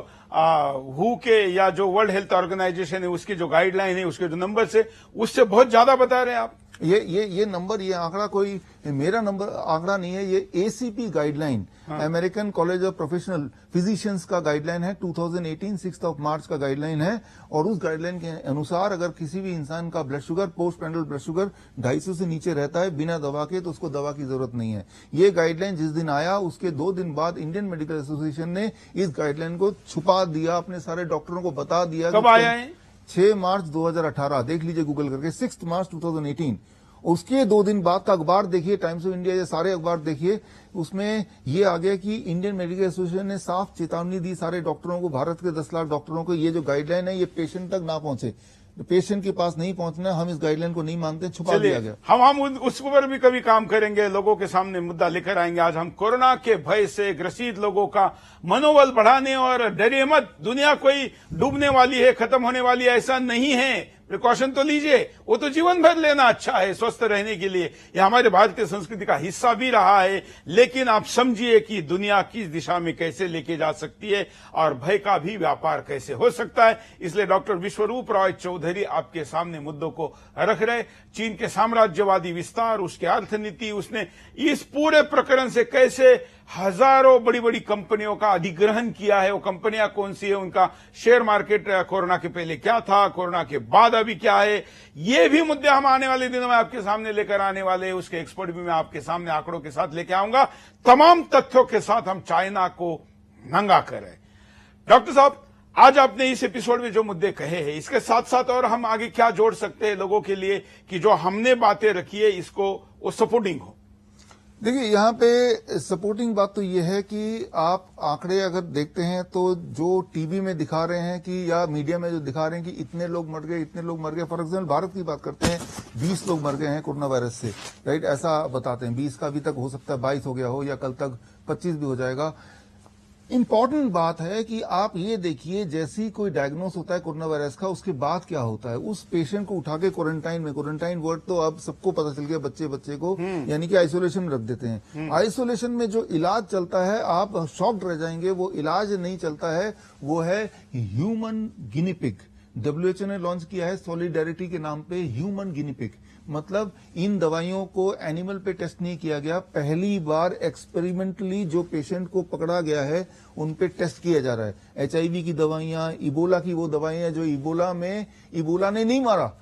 हु के या जो वर्ल्ड हेल्थ ऑर्गेनाइजेशन है उसकी जो गाइडलाइन है, उसके जो नंबर से, उससे बहुत ज्यादा बता रहे हैं आप। ये नंबर, ये आंकड़ा कोई मेरा नंबर आंकड़ा नहीं है, ये ACP guideline, American college of professional physicians का गाइडलाइन है, 2018 6 मार्च का गाइडलाइन है। और उस गाइडलाइन के अनुसार अगर किसी भी इंसान का blood sugar, post prandial blood sugar 250 से नीचे रहता है बिना दवा के, तो उसको दवा की जरूरत नहीं है। ये गाइडलाइन जिस दिन आया, उसके 2 दिन बाद इंडियन मेडिकल एसोसिएशन ने इस गाइडलाइन को छुपा दिया, अपने सारे डॉक्टरों को बता दिया। कब आया है? 6 मार्च 2018, देख लीजिए गूगल करके, 6 मार्च 2018। उसके 2 दिन बाद का अखबार देखिए, टाइम्स ऑफ इंडिया, ये सारे अखबार देखिए, उसमें ये आ गया कि इंडियन मेडिकल एसोसिएशन ने साफ चेतावनी दी सारे डॉक्टरों को, भारत के 10 लाख डॉक्टरों को, ये जो गाइडलाइन है ये पेशेंट तक ना पहुंचे, पेशेंट के पास नहीं पहुंचना, हम इस गाइडलाइन को नहीं मानते, छुपा दिया गया। हम उस पर भी कभी काम करेंगे, लोगों के सामने मुद्दा लेकर आएंगे। आज हम कोरोना के भय से ग्रसित लोगों का मनोबल बढ़ाने, और डरिए मत, दुनिया कोई डूबने वाली है, खत्म होने वाली है, ऐसा नहीं है। प्रिकॉशन तो लीजिए, वो तो जीवन भर लेना अच्छा है स्वस्थ रहने के लिए, यह हमारे भारतीय संस्कृति का हिस्सा भी रहा है। लेकिन आप समझिए कि दुनिया किस दिशा में कैसे लेके जा सकती है और भय का भी व्यापार कैसे हो सकता है। इसलिए डॉक्टर विश्वरूप रॉय चौधरी आपके सामने मुद्दों को रख रहे। चीन के साम्राज्यवादी विस्तार, उसके अर्थनीति, उसने इस पूरे प्रकरण से कैसे हजारों बड़ी बड़ी कंपनियों का अधिग्रहण किया है, वो कंपनियां कौन सी है, उनका शेयर मार्केट कोरोना के पहले क्या था, कोरोना के बाद अभी क्या है, ये भी मुद्दे हम आने वाले दिनों में आपके सामने लेकर आने वाले हैं। उसके एक्सपर्ट भी मैं आपके सामने आंकड़ों के साथ लेकर आऊंगा, तमाम तथ्यों के साथ हम चाइना को नंगा करें। डॉक्टर साहब, आज आपने इस एपिसोड में जो मुद्दे कहे हैं, इसके साथ साथ और हम आगे क्या जोड़ सकते हैं लोगों के लिए कि जो हमने बातें रखी है इसको वो सपोर्टिंग हो? देखिए, यहाँ पे सपोर्टिंग बात तो ये है कि आप आंकड़े अगर देखते हैं तो जो टीवी में दिखा रहे हैं कि या मीडिया में जो दिखा रहे हैं कि इतने लोग मर गए, इतने लोग मर गए, फॉर एग्जाम्पल भारत की बात करते हैं, 20 लोग मर गए हैं कोरोना वायरस से, राइट, ऐसा बताते हैं। 20 का अभी तक हो सकता है 22 हो गया हो, या कल तक 25 भी हो जाएगा। इंपॉर्टेंट बात है कि आप ये देखिए, जैसी कोई डायग्नोस होता है कोरोना वायरस का, उसके बाद क्या होता है, उस पेशेंट को उठा के क्वारंटाइन वर्ड तो अब सबको पता चल गया, बच्चे को यानी कि आइसोलेशन में रख देते हैं। आइसोलेशन में जो इलाज चलता है, आप शॉक्ड रह जाएंगे, वो इलाज नहीं चलता है, वो है ह्यूमन गिनी पिग। WHO ने लॉन्च किया है सॉलिडेरिटी के नाम पे ह्यूमन गिनी पिग, मतलब इन दवाइयों को एनिमल पे टेस्ट नहीं किया गया, पहली बार एक्सपेरिमेंटली जो पेशेंट को पकड़ा गया है उन पे टेस्ट किया जा रहा है। HIV की दवाइयां, इबोला की वो दवाइयां जो इबोला ने नहीं मारा,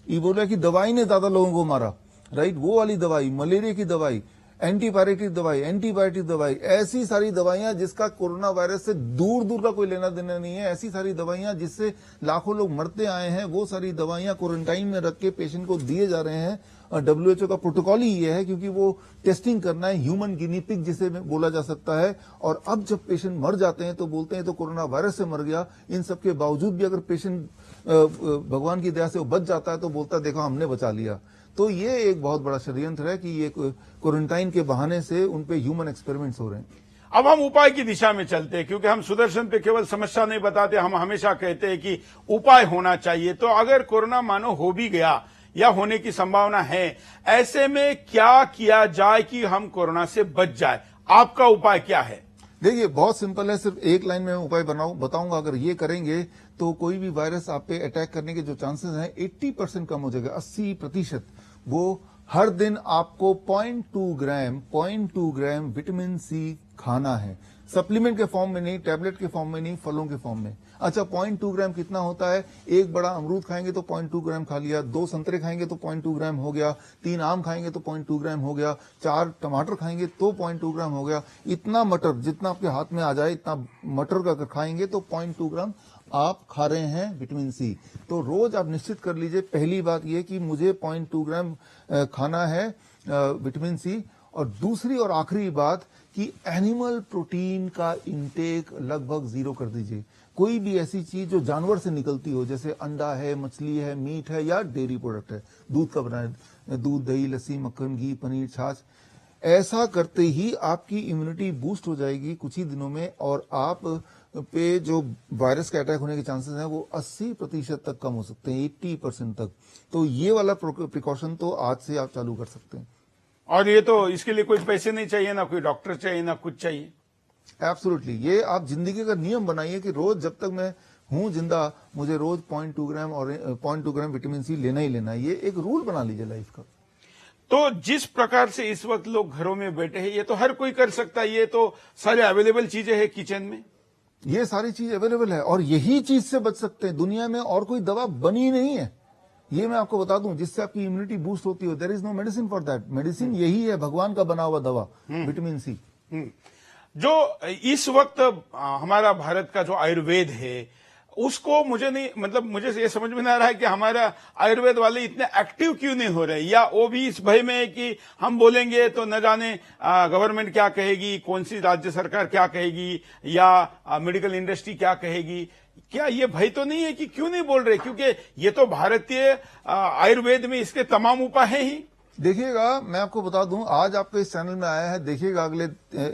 इबोला की दवाई ने ज्यादा लोगों को मारा, राइट, वो वाली दवाई, मलेरिया की दवाई, एंटीबायोटिक दवाई, ऐसी सारी दवाइयां जिसका कोरोना वायरस से दूर का कोई लेना देना नहीं है, ऐसी सारी दवाइयां जिससे लाखों लोग मरते आए हैं, वो सारी दवाइयां क्वारंटाइन में रख के पेशेंट को दिए जा रहे हैं। और WHO का प्रोटोकॉल ही ये है, क्योंकि वो टेस्टिंग करना है, ह्यूमन गिनी पिग जिसे बोला जा सकता है। और अब जब पेशेंट मर जाते हैं तो बोलते हैं तो कोरोना वायरस से मर गया। इन सब के बावजूद भी अगर पेशेंट भगवान की दया से वो बच जाता है तो बोलता है देखो हमने बचा लिया। तो ये एक बहुत बड़ा षड्यंत्र है कि ये क्वारंटाइन के बहाने से उन पे ह्यूमन एक्सपेरिमेंट्स हो रहे हैं। अब हम उपाय की दिशा में चलते हैं, क्योंकि हम सुदर्शन पे केवल समस्या नहीं बताते, हम हमेशा कहते हैं कि उपाय होना चाहिए। तो अगर कोरोना मानो हो भी गया या होने की संभावना है, ऐसे में क्या किया जाए कि हम कोरोना से बच जाए? आपका उपाय क्या है? देखिए बहुत सिंपल है, सिर्फ एक लाइन में उपाय बताऊंगा। अगर ये करेंगे तो कोई भी वायरस आप पे अटैक करने के जो चांसेस हैं 80% कम हो जाएगा, 80%। वो हर दिन आपको 0.2 ग्राम विटामिन सी खाना है, सप्लीमेंट के फॉर्म में नहीं, टैबलेट के फॉर्म में नहीं, फलों के फॉर्म में। अच्छा 0.2 ग्राम कितना होता है? एक बड़ा अमरूद खाएंगे तो 0.2 ग्राम खा लिया, 2 संतरे खाएंगे तो 0.2 ग्राम हो गया, 3 आम खाएंगे तो 0.2 ग्राम हो गया, 4 टमाटर खाएंगे तो 0.2 ग्राम हो गया। इतना मटर जितना आपके हाथ में आ जाए, इतना मटर का खाएंगे तो 0.2 ग्राम आप खा रहे हैं विटामिन सी। तो रोज आप निश्चित कर लीजिए, पहली बात यह कि मुझे 0.2 ग्राम खाना है विटामिन सी। और दूसरी और आखिरी बात कि एनिमल प्रोटीन का इंटेक लगभग 0 कर दीजिए। कोई भी ऐसी चीज जो जानवर से निकलती हो, जैसे अंडा है, मछली है, मीट है या डेयरी प्रोडक्ट है, दूध का बना दूध, दही, लस्सी, मक्खन, घी, पनीर, छाछ, ऐसा करते ही आपकी इम्यूनिटी बूस्ट हो जाएगी कुछ ही दिनों में, और आप पे जो वायरस के अटैक होने के चांसेस हैं वो 80% तक कम हो सकते हैं, 80% तक। तो ये वाला प्रिकॉशन तो आज से आप चालू कर सकते हैं। और ये तो इसके लिए कोई पैसे नहीं चाहिए, ना कोई डॉक्टर चाहिए, ना कुछ चाहिए। एब्सोल्युटली, ये आप जिंदगी का नियम बनाइए कि रोज जब तक मैं हूं जिंदा, मुझे रोज 0.2 ग्राम और 0.2 ग्राम विटामिन सी लेना ही लेना है। ये एक रूल बना लीजिए लाइफ का। तो जिस प्रकार से इस वक्त लोग घरों में बैठे हैं, ये तो हर कोई कर सकता है, ये तो सारे अवेलेबल चीजें हैं किचन में, ये सारी चीज अवेलेबल है और यही चीज से बच सकते हैं। दुनिया में और कोई दवा बनी नहीं है, ये मैं आपको बता दूं, जिससे आपकी इम्यूनिटी बूस्ट होती हो। There is no medicine for that. Medicine यही है, भगवान का बना हुआ दवा, विटामिन सी। जो इस वक्त हमारा भारत का जो आयुर्वेद है, उसको मुझे ये समझ में नहीं आ रहा है कि हमारा आयुर्वेद वाले इतने एक्टिव क्यों नहीं हो रहे, या वो भी इस भय में है कि हम बोलेंगे तो न जाने गवर्नमेंट क्या कहेगी, कौन सी राज्य सरकार क्या कहेगी, या मेडिकल इंडस्ट्री क्या कहेगी। क्या ये भय तो नहीं है कि क्यों नहीं बोल रहे? क्योंकि ये तो भारतीय आयुर्वेद में इसके तमाम उपाय हैं ही। देखिएगा, मैं आपको बता दूं, आज आपके इस चैनल में आया है, देखिएगा अगले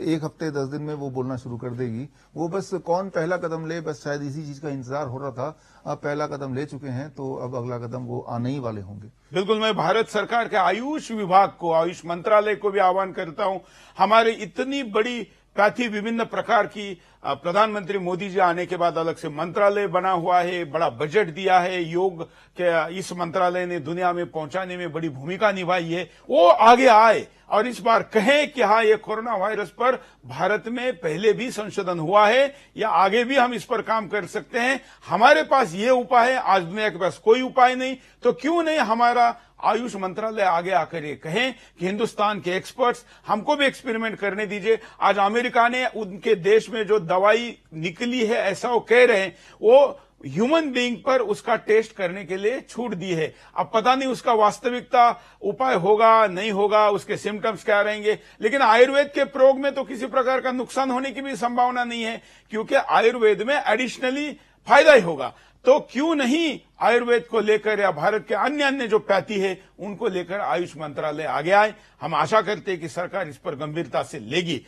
1 हफ्ते 10 दिन में वो बोलना शुरू कर देगी। वो बस कौन पहला कदम ले, बस शायद इसी चीज का इंतजार हो रहा था। अब पहला कदम ले चुके हैं, तो अब अगला कदम वो आने ही वाले होंगे। बिल्कुल, मैं भारत सरकार के आयुष विभाग को, आयुष मंत्रालय को भी आह्वान करता हूं, हमारे इतनी बड़ी पैथी विभिन्न प्रकार की, प्रधानमंत्री मोदी जी आने के बाद अलग से मंत्रालय बना हुआ है, बड़ा बजट दिया है, योग के इस मंत्रालय ने दुनिया में पहुंचाने में बड़ी भूमिका निभाई है, वो आगे आए और इस बार कहें कि हाँ, ये कोरोना वायरस पर भारत में पहले भी संशोधन हुआ है, या आगे भी हम इस पर काम कर सकते हैं, हमारे पास ये उपाय है। आज दुनिया के पास कोई उपाय नहीं, तो क्यों नहीं हमारा आयुष मंत्रालय आगे आकर ये कहें कि हिंदुस्तान के एक्सपर्ट्स, हमको भी एक्सपेरिमेंट करने दीजिए। आज अमेरिका ने उनके देश में जो दवाई निकली है, ऐसा वो कह रहे हैं, वो ह्यूमन बीइंग पर उसका टेस्ट करने के लिए छूट दी है। अब पता नहीं उसका वास्तविकता उपाय होगा नहीं होगा, उसके सिम्टम्स क्या रहेंगे, लेकिन आयुर्वेद के प्रयोग में तो किसी प्रकार का नुकसान होने की भी संभावना नहीं है, क्योंकि आयुर्वेद में एडिशनली फायदा ही होगा। तो क्यों नहीं आयुर्वेद को लेकर, या भारत के अन्य जो पैथी है उनको लेकर आयुष मंत्रालय आगे आए। हम आशा करते हैं कि सरकार इस पर गंभीरता से लेगी।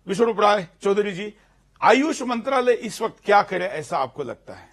विष्णुप्राय चौधरी जी, आयुष मंत्रालय इस वक्त क्या करे, ऐसा आपको लगता है?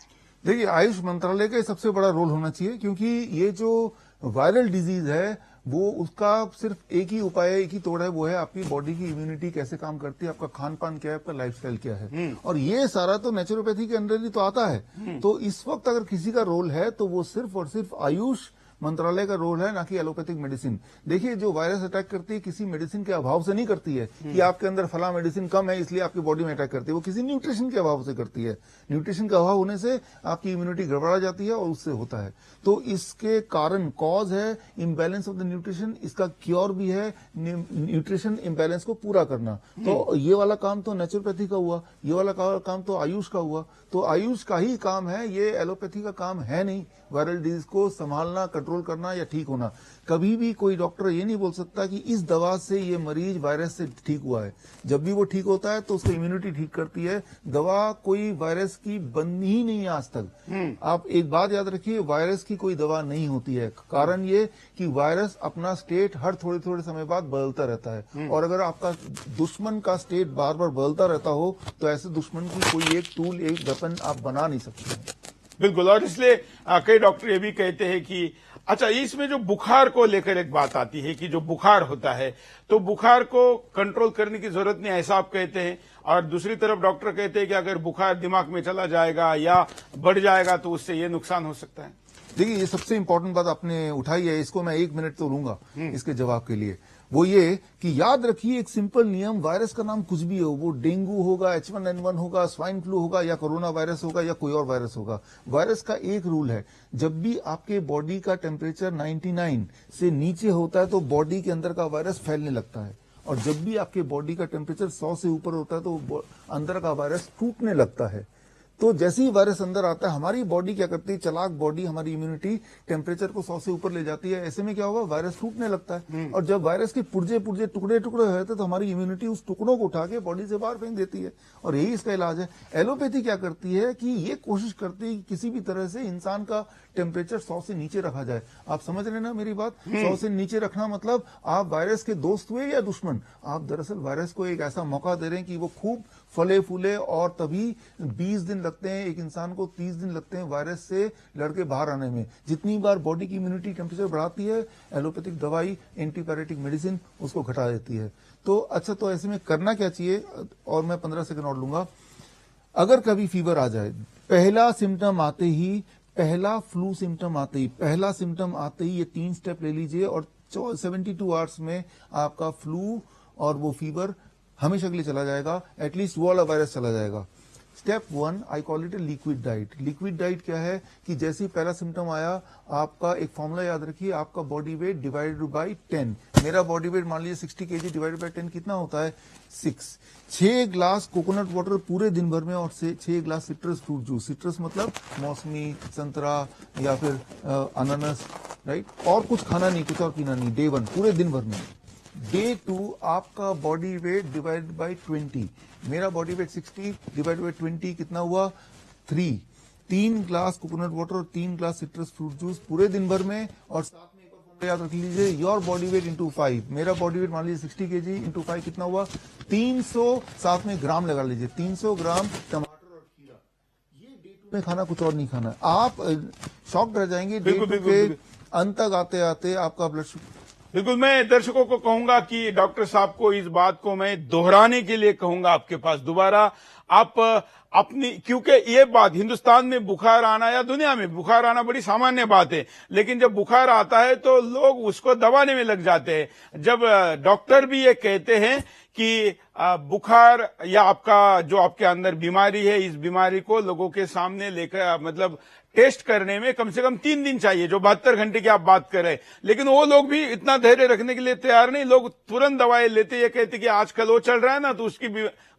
देखिए, आयुष मंत्रालय का सबसे बड़ा रोल होना चाहिए, क्योंकि ये जो वायरल डिजीज है वो उसका सिर्फ एक ही उपाय है, एक ही तोड़ है, वो है आपकी बॉडी की इम्यूनिटी कैसे काम करती है, आपका खान पान क्या है, आपका लाइफस्टाइल क्या है। और ये सारा तो नेचुरोपैथी के अंदर ही तो आता है। तो इस वक्त अगर किसी का रोल है तो वो सिर्फ और सिर्फ आयुष मंत्रालय का रोल है, ना कि एलोपैथिक मेडिसिन। देखिए, जो वायरस अटैक करती है किसी मेडिसिन के अभाव से नहीं करती है कि आपके अंदर फला मेडिसिन कम है इसलिए आपकी बॉडी में अटैक करती है, वो किसी न्यूट्रिशन के अभाव से करती है। न्यूट्रिशन का अभाव होने से आपकी इम्यूनिटी गड़बड़ा जाती है और उससे होता है। तो इसके कारण कॉज है इम्बैलेंस ऑफ द न्यूट्रिशन, इसका क्योर भी है न्यूट्रिशन इम्बैलेंस को पूरा करना। तो ये वाला काम तो नेचुरोपैथी का हुआ, ये वाला काम तो आयुष का हुआ। तो आयुष का ही काम है, ये एलोपैथी का काम है नहीं वायरल डिजीज को संभालना, कंट्रोल करना या ठीक होना। कभी भी कोई डॉक्टर ये नहीं बोल सकता कि इस दवा से ये मरीज वायरस से ठीक हुआ है। जब भी वो ठीक होता है तो उसकी इम्यूनिटी ठीक करती है। दवा कोई वायरस की बनी ही नहीं है आज तक। आप एक बात याद रखिए, वायरस की कोई दवा नहीं होती है। कारण ये कि वायरस अपना स्टेट हर थोड़े थोड़े समय बाद बदलता रहता है, और अगर आपका दुश्मन का स्टेट बार बार बदलता रहता हो तो ऐसे दुश्मन की कोई एक टूल, एक वेपन आप बना नहीं सकते हैं। बिल्कुल। और इसलिए कई डॉक्टर ये भी कहते हैं कि अच्छा, इसमें जो बुखार को लेकर एक बात आती है कि जो बुखार होता है तो बुखार को कंट्रोल करने की जरूरत नहीं, ऐसा आप कहते हैं। और दूसरी तरफ डॉक्टर कहते हैं कि अगर बुखार दिमाग में चला जाएगा या बढ़ जाएगा तो उससे ये नुकसान हो सकता है। देखिए, ये सबसे इंपॉर्टेंट बात आपने उठाई है, इसको मैं 1 मिनट तो लूंगा इसके जवाब के लिए। वो ये कि याद रखिए एक सिंपल नियम, वायरस का नाम कुछ भी हो, वो डेंगू होगा, H1N1 होगा, स्वाइन फ्लू होगा, या कोरोना वायरस होगा, या कोई और वायरस होगा। वायरस का एक रूल है, जब भी आपके बॉडी का टेम्परेचर 99 से नीचे होता है तो बॉडी के अंदर का वायरस फैलने लगता है, और जब भी आपके बॉडी का टेम्परेचर 100 से ऊपर होता है तो अंदर का वायरस टूटने लगता है। तो जैसे ही वायरस अंदर आता है, हमारी बॉडी क्या करती है, चालाक बॉडी हमारी इम्यूनिटी टेम्परेचर को 100 से ऊपर ले जाती है। ऐसे में क्या होगा, वायरस टूटने लगता है, और जब वायरस के पुर्जे टुकड़े होते तो हमारी इम्यूनिटी उस टुकड़ों को उठा के बॉडी से बाहर फेंक देती है, और यही इसका इलाज है। एलोपैथी क्या करती है कि ये कोशिश करती है कि किसी भी तरह से इंसान का टेम्परेचर 100 से नीचे रखा जाए। आप समझ रहे ना मेरी बात? 100 से नीचे रखना मतलब आप वायरस के दोस्त हुए या दुश्मन? आप दरअसल वायरस को एक ऐसा मौका दे रहे हैं कि वो खूब फले फूले, और तभी 20 दिन लगते हैं, एक इंसान को 30 दिन लगते हैं वायरस से लड़के बाहर आने में। जितनी बार बॉडी की इम्यूनिटी टेम्परेचर बढ़ाती है, एलोपैथिक दवाई, एंटीपायरेटिक मेडिसिन उसको घटा देती है। तो अच्छा, तो ऐसे में करना क्या चाहिए, और मैं 15 सेकंड और लूंगा। अगर कभी फीवर आ जाए, पहला सिम्टम आते ही, पहला फ्लू सिम्टम आते ही, पहला सिम्टम आते ही ये 3 स्टेप ले लीजिए, और 72 आवर्स में आपका फ्लू और वो फीवर हमेशा के लिए चला जाएगा, एटलीस्ट वो वाला वायरस चला जाएगा। Step 1, I call it a liquid diet. Liquid diet क्या है कि जैसे ही पहला सिम्टम आया, आपका एक फॉर्मूला याद रखिए, आपका बॉडी वेट डिवाइडेड बाई 10। मेरा बॉडी वेट मान लीजिए 60 kg डिवाइडेड बाई 10 कितना होता है? 6 ग्लास कोकोनट वाटर पूरे दिन भर में, और 6 glass citrus fruit juice. Citrus मतलब मौसमी, संतरा या फिर अनानास, राइट? और कुछ खाना नहीं, कुछ और पीना नहीं। डे 1 पूरे दिन भर में। डे 2 आपका बॉडी वेट डिवाइडेड बाई 20। मेरा बॉडी वेट 60 डिवाइडेड बाई 20 कितना हुआ? 3 ग्लास कोकोनट वाटर और 3 ग्लास सिट्रस फ्रूट जूस पूरे दिन भर में, और साथ में एक और फॉर्मूला याद रख लीजिए, योर बॉडी वेट इंटू 5। मेरा बॉडी वेट मान लीजिए 60 kg इंटू 5 कितना हुआ? 300, साथ में ग्राम लगा लीजिए, 300 ग्राम टमाटर और खीरा। ये डे 2 में खाना, कुछ और नहीं खाना। आप शॉक्ड रह जाएंगे, डे 2 के अंत तक आते आते आपका ब्लड शुगर। बिल्कुल। मैं दर्शकों को कहूंगा कि डॉक्टर साहब को इस बात को मैं दोहराने के लिए कहूंगा आपके पास दोबारा, आप अपनी, क्योंकि ये बात हिंदुस्तान में बुखार आना या दुनिया में बुखार आना बड़ी सामान्य बात है, लेकिन जब बुखार आता है तो लोग उसको दबाने में लग जाते हैं। जब डॉक्टर भी ये कहते हैं कि बुखार या आपका जो आपके अंदर बीमारी है, इस बीमारी को लोगों के सामने लेकर, मतलब टेस्ट करने में कम से कम 3 दिन चाहिए, जो 72 घंटे की आप बात कर रहे हैं। लेकिन वो लोग भी इतना धैर्य रखने के लिए तैयार नहीं, लोग तुरंत दवाई लेते, ये कहते कि आजकल वो चल रहा है ना, तो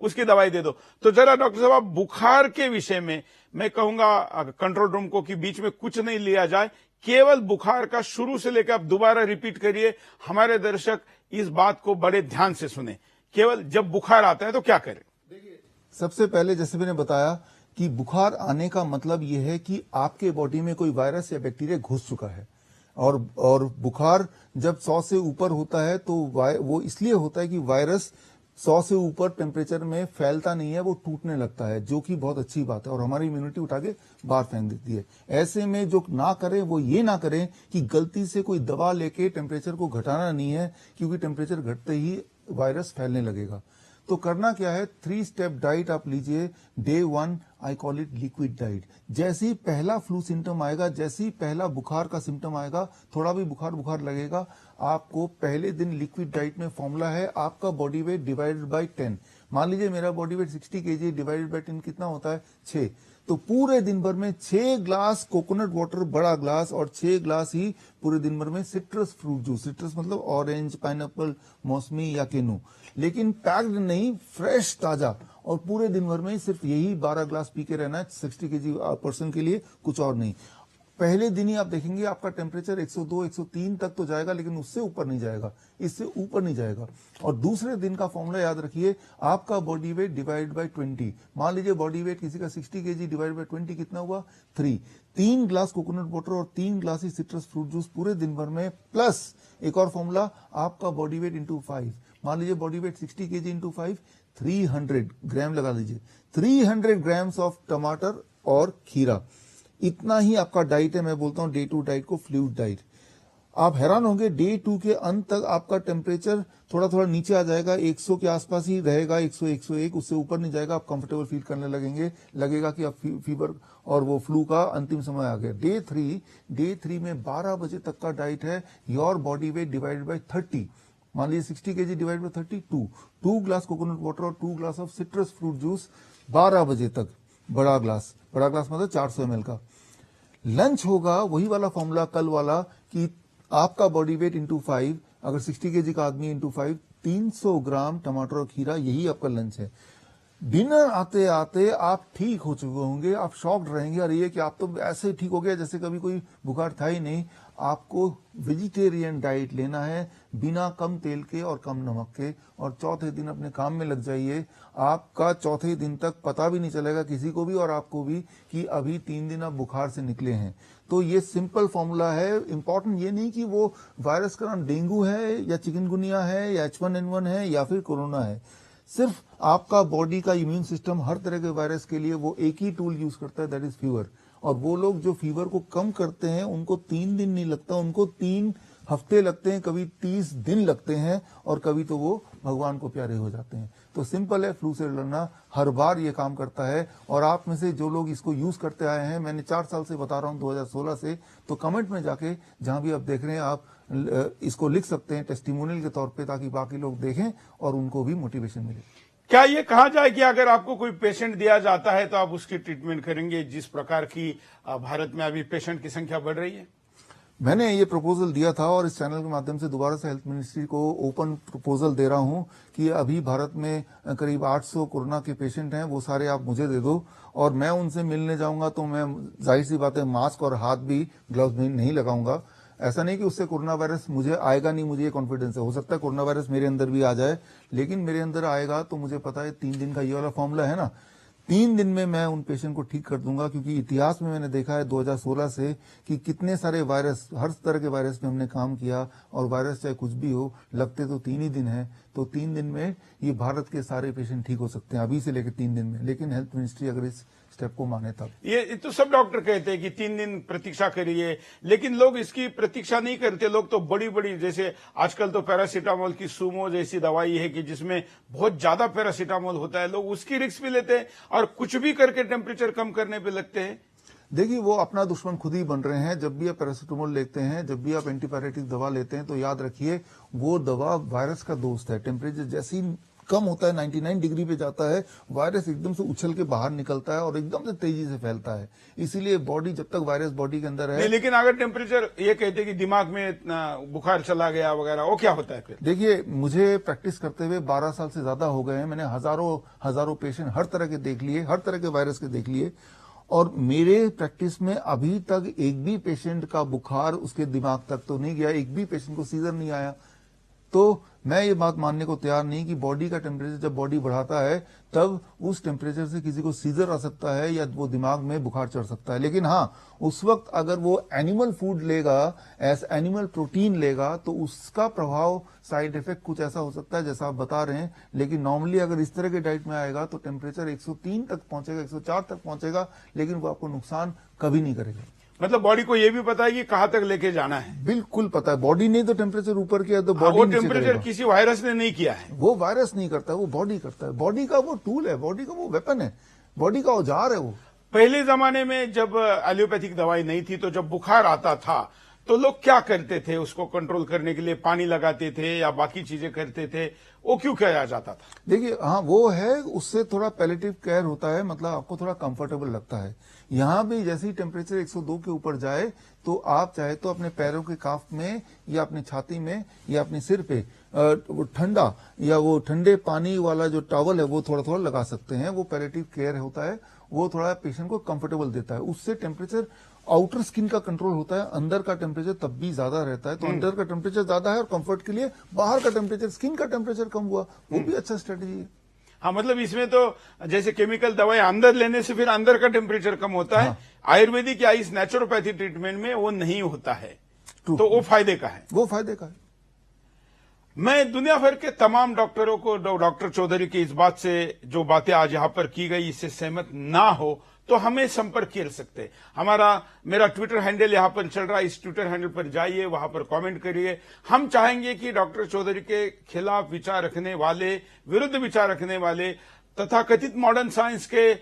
उसकी दवाई दे दो। तो जरा डॉक्टर साहब, बुखार के विषय में मैं कहूंगा कंट्रोल रूम को कि बीच में कुछ नहीं लिया जाए, केवल बुखार का शुरू से लेकर आप दोबारा रिपीट करिए, हमारे दर्शक इस बात को बड़े ध्यान से सुने। केवल जब बुखार आता है तो क्या करें? देखिए, सबसे पहले जैसे मैंने बताया कि बुखार आने का मतलब यह है कि आपके बॉडी में कोई वायरस या बैक्टीरिया घुस चुका है, और बुखार जब 100 से ऊपर होता है तो वो इसलिए होता है कि वायरस 100 से ऊपर टेम्परेचर में फैलता नहीं है, वो टूटने लगता है, जो कि बहुत अच्छी बात है और हमारी इम्यूनिटी उठा के बाहर फेंक देती है। ऐसे में जो ना करें वो ये ना करें कि गलती से कोई दवा लेके टेम्परेचर को घटाना नहीं है, क्योंकि टेम्परेचर घटते ही वायरस फैलने लगेगा। तो करना क्या है, 3 स्टेप डाइट आप लीजिए। Day 1 I call it liquid diet. जैसे ही पहला फ्लू सिम्टम आएगा, जैसे ही पहला बुखार का सिम्टम आएगा, थोड़ा भी बुखार लगेगा, आपको पहले दिन लिक्विड डाइट में फॉर्मूला है आपका बॉडी वेट डिवाइडेड बाय 10। मान लीजिए मेरा body weight 60 kg divided by 10 कितना होता है, 6। तो पूरे दिन भर में 6 ग्लास कोकोनट वाटर बड़ा ग्लास और 6 ग्लास ही पूरे दिन भर में सिट्रस फ्रूट जूस, सिट्रस मतलब ऑरेंज, पाइनएप्पल, मौसमी या केनू, लेकिन पैक्ड नहीं, फ्रेश ताजा। और पूरे दिन भर में सिर्फ यही 12 ग्लास पी के रहना है 60 kg पर्सन के लिए, कुछ और नहीं। पहले दिन ही आप देखेंगे आपका टेम्परेचर 102, 103 तक तो जाएगा, लेकिन उससे ऊपर नहीं जाएगा, इससे ऊपर नहीं जाएगा। और दूसरे दिन का फॉर्मूला याद रखिए, आपका बॉडी वेट डिवाइड बाय 20। मान लीजिए बॉडी वेट किसी का 60 kg डिवाइड बाय 20 कितना हुआ, 3। 3 ग्लास कोकोनट वाटर और 3 ग्लास ही सिट्रस फ्रूट जूस पूरे दिन भर में, प्लस एक और फॉर्मूला आपका बॉडी वेट इंटू 5। मान लीजिए बॉडी वेट 60 kg इंटू 5, 300 ग्राम लगा लीजिए, 300 ग्राम्स ऑफ टमाटर और खीरा, इतना ही आपका डाइट है। मैं बोलता हूं डे 2 डाइट को फ्लूइड डाइट। आप हैरान होंगे, डे 2 के अंत तक आपका टेम्परेचर थोड़ा थोड़ा नीचे आ जाएगा, 100 के आसपास ही रहेगा, 100, 101, उससे ऊपर नहीं जाएगा। आप कंफर्टेबल फील करने लगेंगे, लगेगा कि अब फीवर और वो फ्लू का अंतिम समय आ गया। डे 3 में 12 बजे तक का डाइट है, your body weight divided by 30। मान लीजिए 60 kg divide by 32, 2 glass coconut water और 2 glass of citrus fruit juice 12 बजे तक, बड़ा ग्लास मतलब 400 ml का। लंच होगा वही वाला फॉर्मूला कल वाला कि आपका बॉडी वेट इंटू 5, अगर 60 kg का आदमी इंटू 5, 300 ग्राम टमाटर और खीरा, यही आपका लंच है। डिनर आते आते आप ठीक हो चुके होंगे, आप शॉक्ड रहेंगे, अरे ये कि आप तो ऐसे ठीक हो गया जैसे कभी कोई बुखार था ही नहीं। आपको वेजिटेरियन डाइट लेना है, बिना कम तेल के और कम नमक के, और चौथे दिन अपने काम में लग जाइए। आपका चौथे दिन तक पता भी नहीं चलेगा किसी को भी और आपको भी कि अभी 3 दिन आप बुखार से निकले हैं। तो ये सिंपल फॉर्मूला है। इंपॉर्टेंट ये नहीं कि वो वायरस का नाम डेंगू है या चिकनगुनिया है या H1N1 है या फिर कोरोना है। सिर्फ आपका बॉडी का इम्यून सिस्टम हर तरह के वायरस के लिए वो एक ही टूल यूज करता है, दैट इज फीवर। और वो लोग जो फीवर को कम करते हैं उनको 3 दिन नहीं लगता, उनको 3 हफ्ते लगते हैं, कभी 30 दिन लगते हैं, और कभी तो वो भगवान को प्यारे हो जाते हैं। तो सिंपल है, फ्लू से लड़ना हर बार ये काम करता है। और आप में से जो लोग इसको यूज करते आए हैं, मैंने 4 साल से बता रहा हूं, 2016 से, तो कमेंट में जाके जहां भी आप देख रहे हैं आप इसको लिख सकते हैं टेस्टिमोनियल के तौर पे, ताकि बाकी लोग देखें और उनको भी मोटिवेशन मिले। क्या ये कहा जाए कि अगर आपको कोई पेशेंट दिया जाता है तो आप उसकी ट्रीटमेंट करेंगे, जिस प्रकार की भारत में अभी पेशेंट की संख्या बढ़ रही है? मैंने ये प्रपोजल दिया था और इस चैनल के माध्यम से दोबारा से हेल्थ मिनिस्ट्री को ओपन प्रपोजल दे रहा हूं कि अभी भारत में करीब 800 कोरोना के पेशेंट हैं, वो सारे आप मुझे दे दो और मैं उनसे मिलने जाऊंगा तो मैं जाहिर सी बात है मास्क और हाथ भी, ग्लव्स भी नहीं लगाऊंगा। ऐसा नहीं कि उससे कोरोना वायरस मुझे आएगा नहीं, मुझे ये कॉन्फिडेंस है। हो सकता है कोरोना वायरस मेरे अंदर भी आ जाए, लेकिन मेरे अंदर आएगा तो मुझे पता है 3 दिन का ये वाला फॉर्मूला है ना, 3 दिन में मैं उन पेशेंट को ठीक कर दूंगा। क्योंकि इतिहास में मैंने देखा है 2016 से कि कितने सारे वायरस, हर तरह के वायरस पे हमने काम किया, और वायरस चाहे कुछ भी हो, लगते तो 3 ही दिन है। तो 3 दिन में ये भारत के सारे पेशेंट ठीक हो सकते हैं, अभी से लेकर 3 दिन में। लेकिन हेल्थ मिनिस्ट्री अगर इस स्टेप को माने तब। ये तो सब डॉक्टर कहते हैं कि 3 दिन प्रतीक्षा करिए, लेकिन लोग इसकी प्रतीक्षा नहीं करते। लोग तो बड़ी बड़ी, जैसे आजकल तो पैरासीटामोल की सुमो जैसी दवाई है कि जिसमें बहुत ज्यादा पैरासीटामोल होता है, लोग उसकी रिस्क भी लेते हैं और कुछ भी करके टेम्परेचर कम करने पे लगते हैं। देखिए, वो अपना दुश्मन खुद ही बन रहे हैं। जब भी आप पैरासीटामोल लेते हैं, जब भी आप एंटीपायरेटिक दवा लेते हैं, तो याद रखिए वो दवा वायरस का दोस्त है। टेम्परेचर जैसे ही कम होता है, 99 डिग्री पे जाता है, वायरस एकदम से उछल के बाहर निकलता है और एकदम से तेजी से फैलता है। इसीलिए बॉडी, जब तक वायरस बॉडी के अंदर है। लेकिन अगर टेम्परेचर, ये कहते हैं कि दिमाग में बुखार चला गया वगैरह, वो क्या होता है फिर? देखिए, मुझे प्रैक्टिस करते हुए 12 साल से ज्यादा हो गए हैं। मैंने हजारों पेशेंट हर तरह के देख लिए, हर तरह के वायरस के देख लिए, और मेरे प्रैक्टिस में अभी तक एक भी पेशेंट का बुखार उसके दिमाग तक तो नहीं गया, एक भी पेशेंट को सीजर नहीं आया। तो मैं ये बात मानने को तैयार नहीं कि बॉडी का टेम्परेचर जब बॉडी बढ़ाता है तब उस टेम्परेचर से किसी को सीजर आ सकता है या वो दिमाग में बुखार चढ़ सकता है। लेकिन हाँ, उस वक्त अगर वो एनिमल फूड लेगा, एनिमल प्रोटीन लेगा, तो उसका प्रभाव, साइड इफेक्ट कुछ ऐसा हो सकता है जैसा आप बता रहे हैं। लेकिन नॉर्मली अगर इस तरह के डाइट में आएगा तो टेम्परेचर 103 तक पहुंचेगा, 104 तक पहुंचेगा, लेकिन वो आपको नुकसान कभी नहीं करेगा। मतलब बॉडी को यह भी पता है कि कहां तक लेके जाना है। बिल्कुल पता है। बॉडी ने तो टेम्परेचर ऊपर किया तो बॉडी वो टेम्परेचर किसी वायरस ने नहीं किया है। वो वायरस नहीं करता, वो बॉडी करता है। बॉडी का वो टूल है, बॉडी का वो वेपन है, बॉडी का औजार है वो। पहले जमाने में जब एलोपैथिक दवाई नहीं थी तो जब बुखार आता था तो लोग क्या करते थे? उसको कंट्रोल करने के लिए पानी लगाते थे या बाकी चीजें करते थे? वो क्यों किया जाता था? देखिए, हाँ वो है, उससे थोड़ा पैलेटिव केयर होता है, मतलब आपको थोड़ा कंफर्टेबल लगता है। यहाँ भी जैसे ही टेम्परेचर 102 के ऊपर जाए तो आप चाहे तो अपने पैरों के काफ में या अपनी छाती में या अपने सिर पे वो ठंडा या वो ठंडे पानी वाला जो टॉवल है वो थोड़ा थोड़ा लगा सकते हैं। वो पैलेटिव केयर होता है, वो थोड़ा पेशेंट को कंफर्टेबल देता है। उससे टेम्परेचर, आउटर स्किन का कंट्रोल होता है, अंदर का टेम्परेचर तब भी ज्यादा रहता है। तो अंदर का टेम्परेचर ज्यादा है और कंफर्ट के लिए बाहर का टेम्परेचर, स्किन का टेम्परेचर कम हुआ, वो भी अच्छा स्ट्रेटेजी है। हाँ, मतलब इसमें तो जैसे केमिकल दवाई अंदर लेने से फिर अंदर का टेम्परेचर कम होता है। आयुर्वेदिक या इस नेचुरोपैथी ट्रीटमेंट में वो नहीं होता है, तो वो फायदे का है। वो फायदे का है। मैं दुनिया भर के तमाम डॉक्टरों को, डॉक्टर चौधरी की इस बात से, जो बातें आज यहां पर की गई, इससे सहमत ना हो तो हमें संपर्क कर सकते हैं। मेरा ट्विटर हैंडल यहां पर चल रहा है, इस ट्विटर हैंडल पर जाइए, वहां पर कमेंट करिए। हम चाहेंगे कि डॉक्टर चौधरी के खिलाफ विचार रखने वाले, विरुद्ध विचार रखने वाले तथा कथित मॉडर्न साइंस के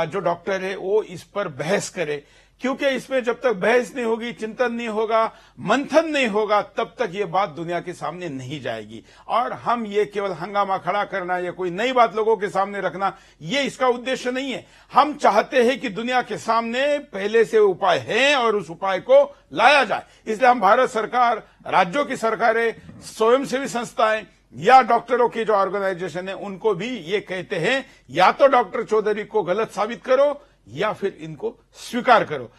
जो डॉक्टर है वो इस पर बहस करे, क्योंकि इसमें जब तक बहस नहीं होगी, चिंतन नहीं होगा, मंथन नहीं होगा, तब तक ये बात दुनिया के सामने नहीं जाएगी। और हम ये केवल हंगामा खड़ा करना या कोई नई बात लोगों के सामने रखना, ये इसका उद्देश्य नहीं है। हम चाहते हैं कि दुनिया के सामने पहले से उपाय हैं और उस उपाय को लाया जाए। इसलिए हम भारत सरकार, राज्यों की सरकारें, स्वयंसेवी संस्थाएं या डॉक्टरों की जो ऑर्गेनाइजेशन है उनको भी ये कहते हैं, या तो डॉक्टर चौधरी को गलत साबित करो या फिर इनको स्वीकार करो।